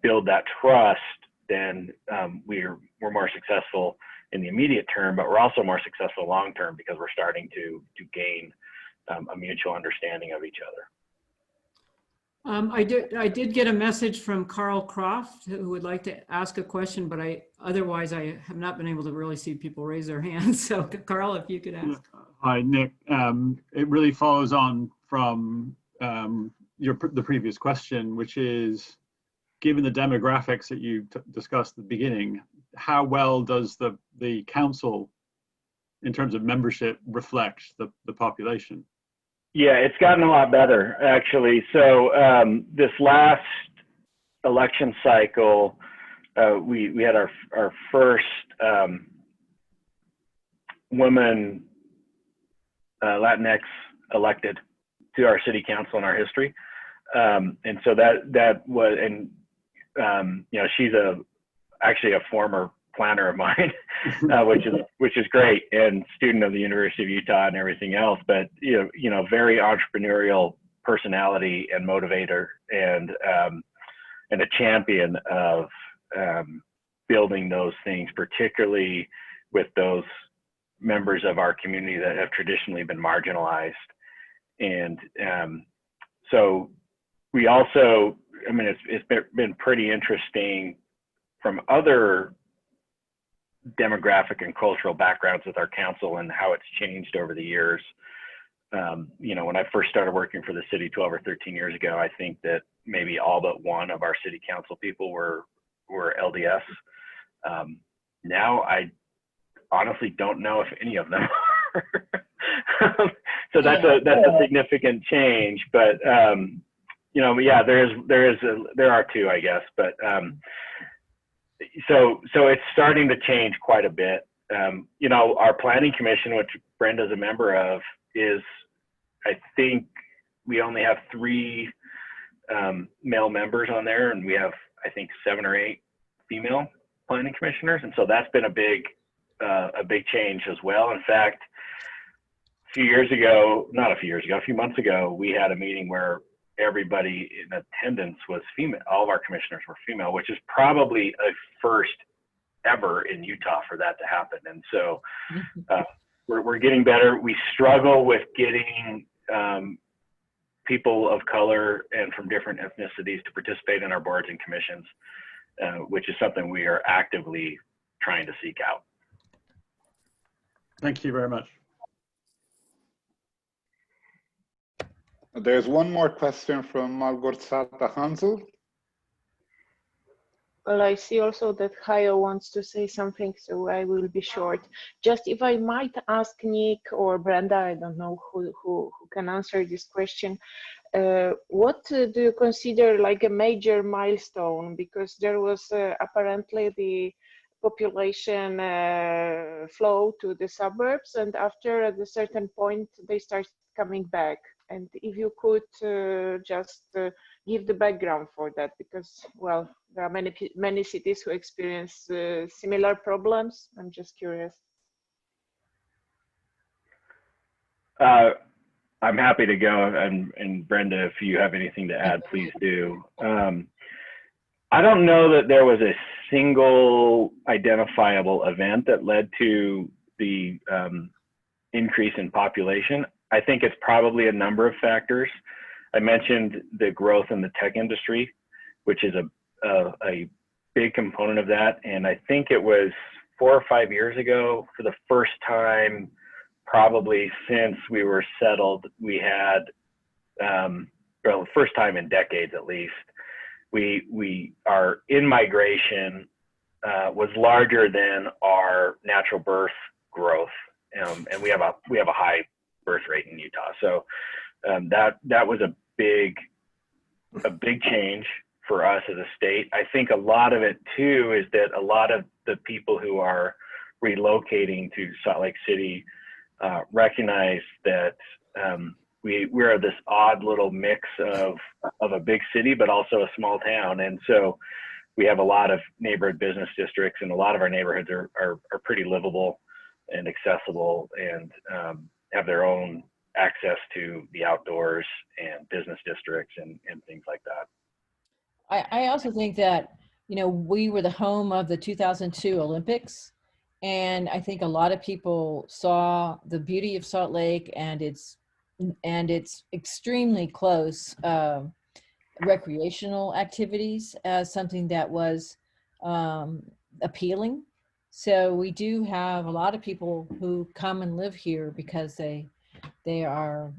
build that trust, then we're more successful in the immediate term, but we're also more successful long term, because we're starting to gain a mutual understanding of each other. I did get a message from Carl Croft, who would like to ask a question, but otherwise I have not been able to really see people raise their hands. So Carl, if you could ask. Hi, Nick. It really follows on from the previous question, which is, given the demographics that you discussed at the beginning, how well does the council, in terms of membership, reflect the population? Yeah, it's gotten a lot better, actually. So this last election cycle, we had our first woman Latinx elected to our city council in our history, and so that was, and you know, she's actually a former planner of mine, which is great, and student of the University of Utah and everything else. But you know, very entrepreneurial personality and motivator, and a champion of building those things, particularly with those members of our community that have traditionally been marginalized. And so we also, I mean, it's been pretty interesting from other demographic and cultural backgrounds with our council and how it's changed over the years. You know, when I first started working for the city 12 or 13 years ago, I think that maybe all but one of our city council people were LDS. Now I honestly don't know if any of them are. So that's a significant change. But you know, yeah, there are two, I guess. But so it's starting to change quite a bit. You know, our planning commission, which Brenda's a member of, is, I think we only have 3 male members on there, and we have, I think, 7 or 8 female planning commissioners, and so that's been a big change as well. In fact, a few months ago, we had a meeting where everybody in attendance was female. All of our commissioners were female, which is probably a first ever in Utah for that to happen. And so we're getting better. We struggle with getting people of color and from different ethnicities to participate in our boards and commissions, which is something we are actively trying to seek out. Thank you very much. There's one more question from Malgorzata Hansel. Well, I see also that Hayo wants to say something, so I will be short. Just if I might ask Nick or Brenda, I don't know who can answer this question. What do you consider like a major milestone? Because there was apparently the population flow to the suburbs, and after at a certain point they start coming back. And if you could just give the background for that, because, well, there are many cities who experience similar problems. I'm just curious. I'm happy to go, and Brenda, if you have anything to add, please do. I don't know that there was a single identifiable event that led to the increase in population. I think it's probably a number of factors. I mentioned the growth in the tech industry, which is a big component of that. And I think it was 4 or 5 years ago, for the first time, probably since we were settled, we had, well, the first time in decades at least, our in-migration was larger than our natural birth growth. And we have a high birth rate in Utah. So that was a big change for us as a state. I think a lot of it too is that a lot of the people who are relocating to Salt Lake City recognize that we're this odd little mix of a big city, but also a small town. And so we have a lot of neighborhood business districts, and a lot of our neighborhoods are pretty livable and accessible, and have their own access to the outdoors and business districts and things like that. I also think that, you know, we were the home of the 2002 Olympics. And I think a lot of people saw the beauty of Salt Lake and its extremely close recreational activities as something that was appealing. So we do have a lot of people who come and live here because they are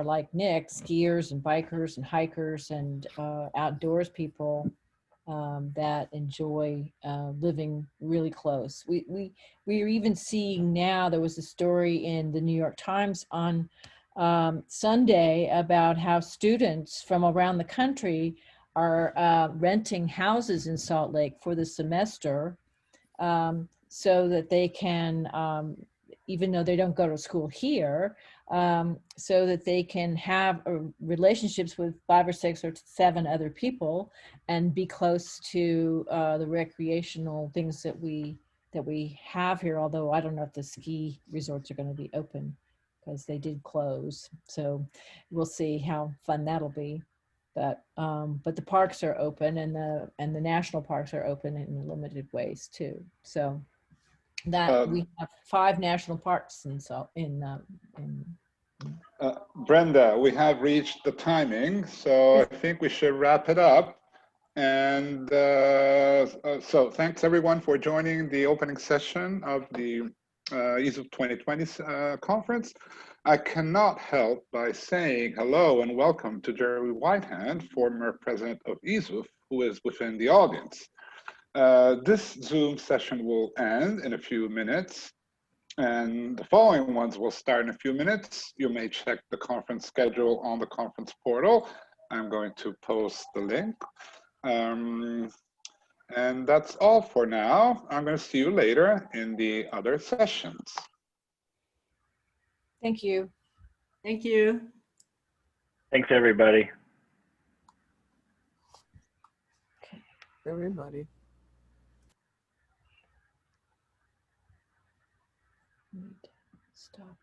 like Nick, skiers and bikers and hikers and outdoors people that enjoy living really close. We are even seeing now, there was a story in the New York Times on Sunday about how students from around the country are renting houses in Salt Lake for the semester so that they can, even though they don't go to school here, so that they can have relationships with 5 or 6 or 7 other people and be close to the recreational things that we have here. Although I don't know if the ski resorts are going to be open because they did close. So we'll see how fun that'll be. But the parks are open, and the national parks are open in limited ways too. So that we have 5 national parks Brenda, we have reached the timing, so I think we should wrap it up. And so thanks everyone for joining the opening session of the EASUF 2020 conference. I cannot help by saying hello and welcome to Jerry Whitehand, former president of EASUF, who is within the audience. This Zoom session will end in a few minutes, and the following ones will start in a few minutes. You may check the conference schedule on the conference portal. I'm going to post the link. And that's all for now. I'm going to see you later in the other sessions. Thank you. Thank you. Thanks, everybody. Okay. Everybody. Stop.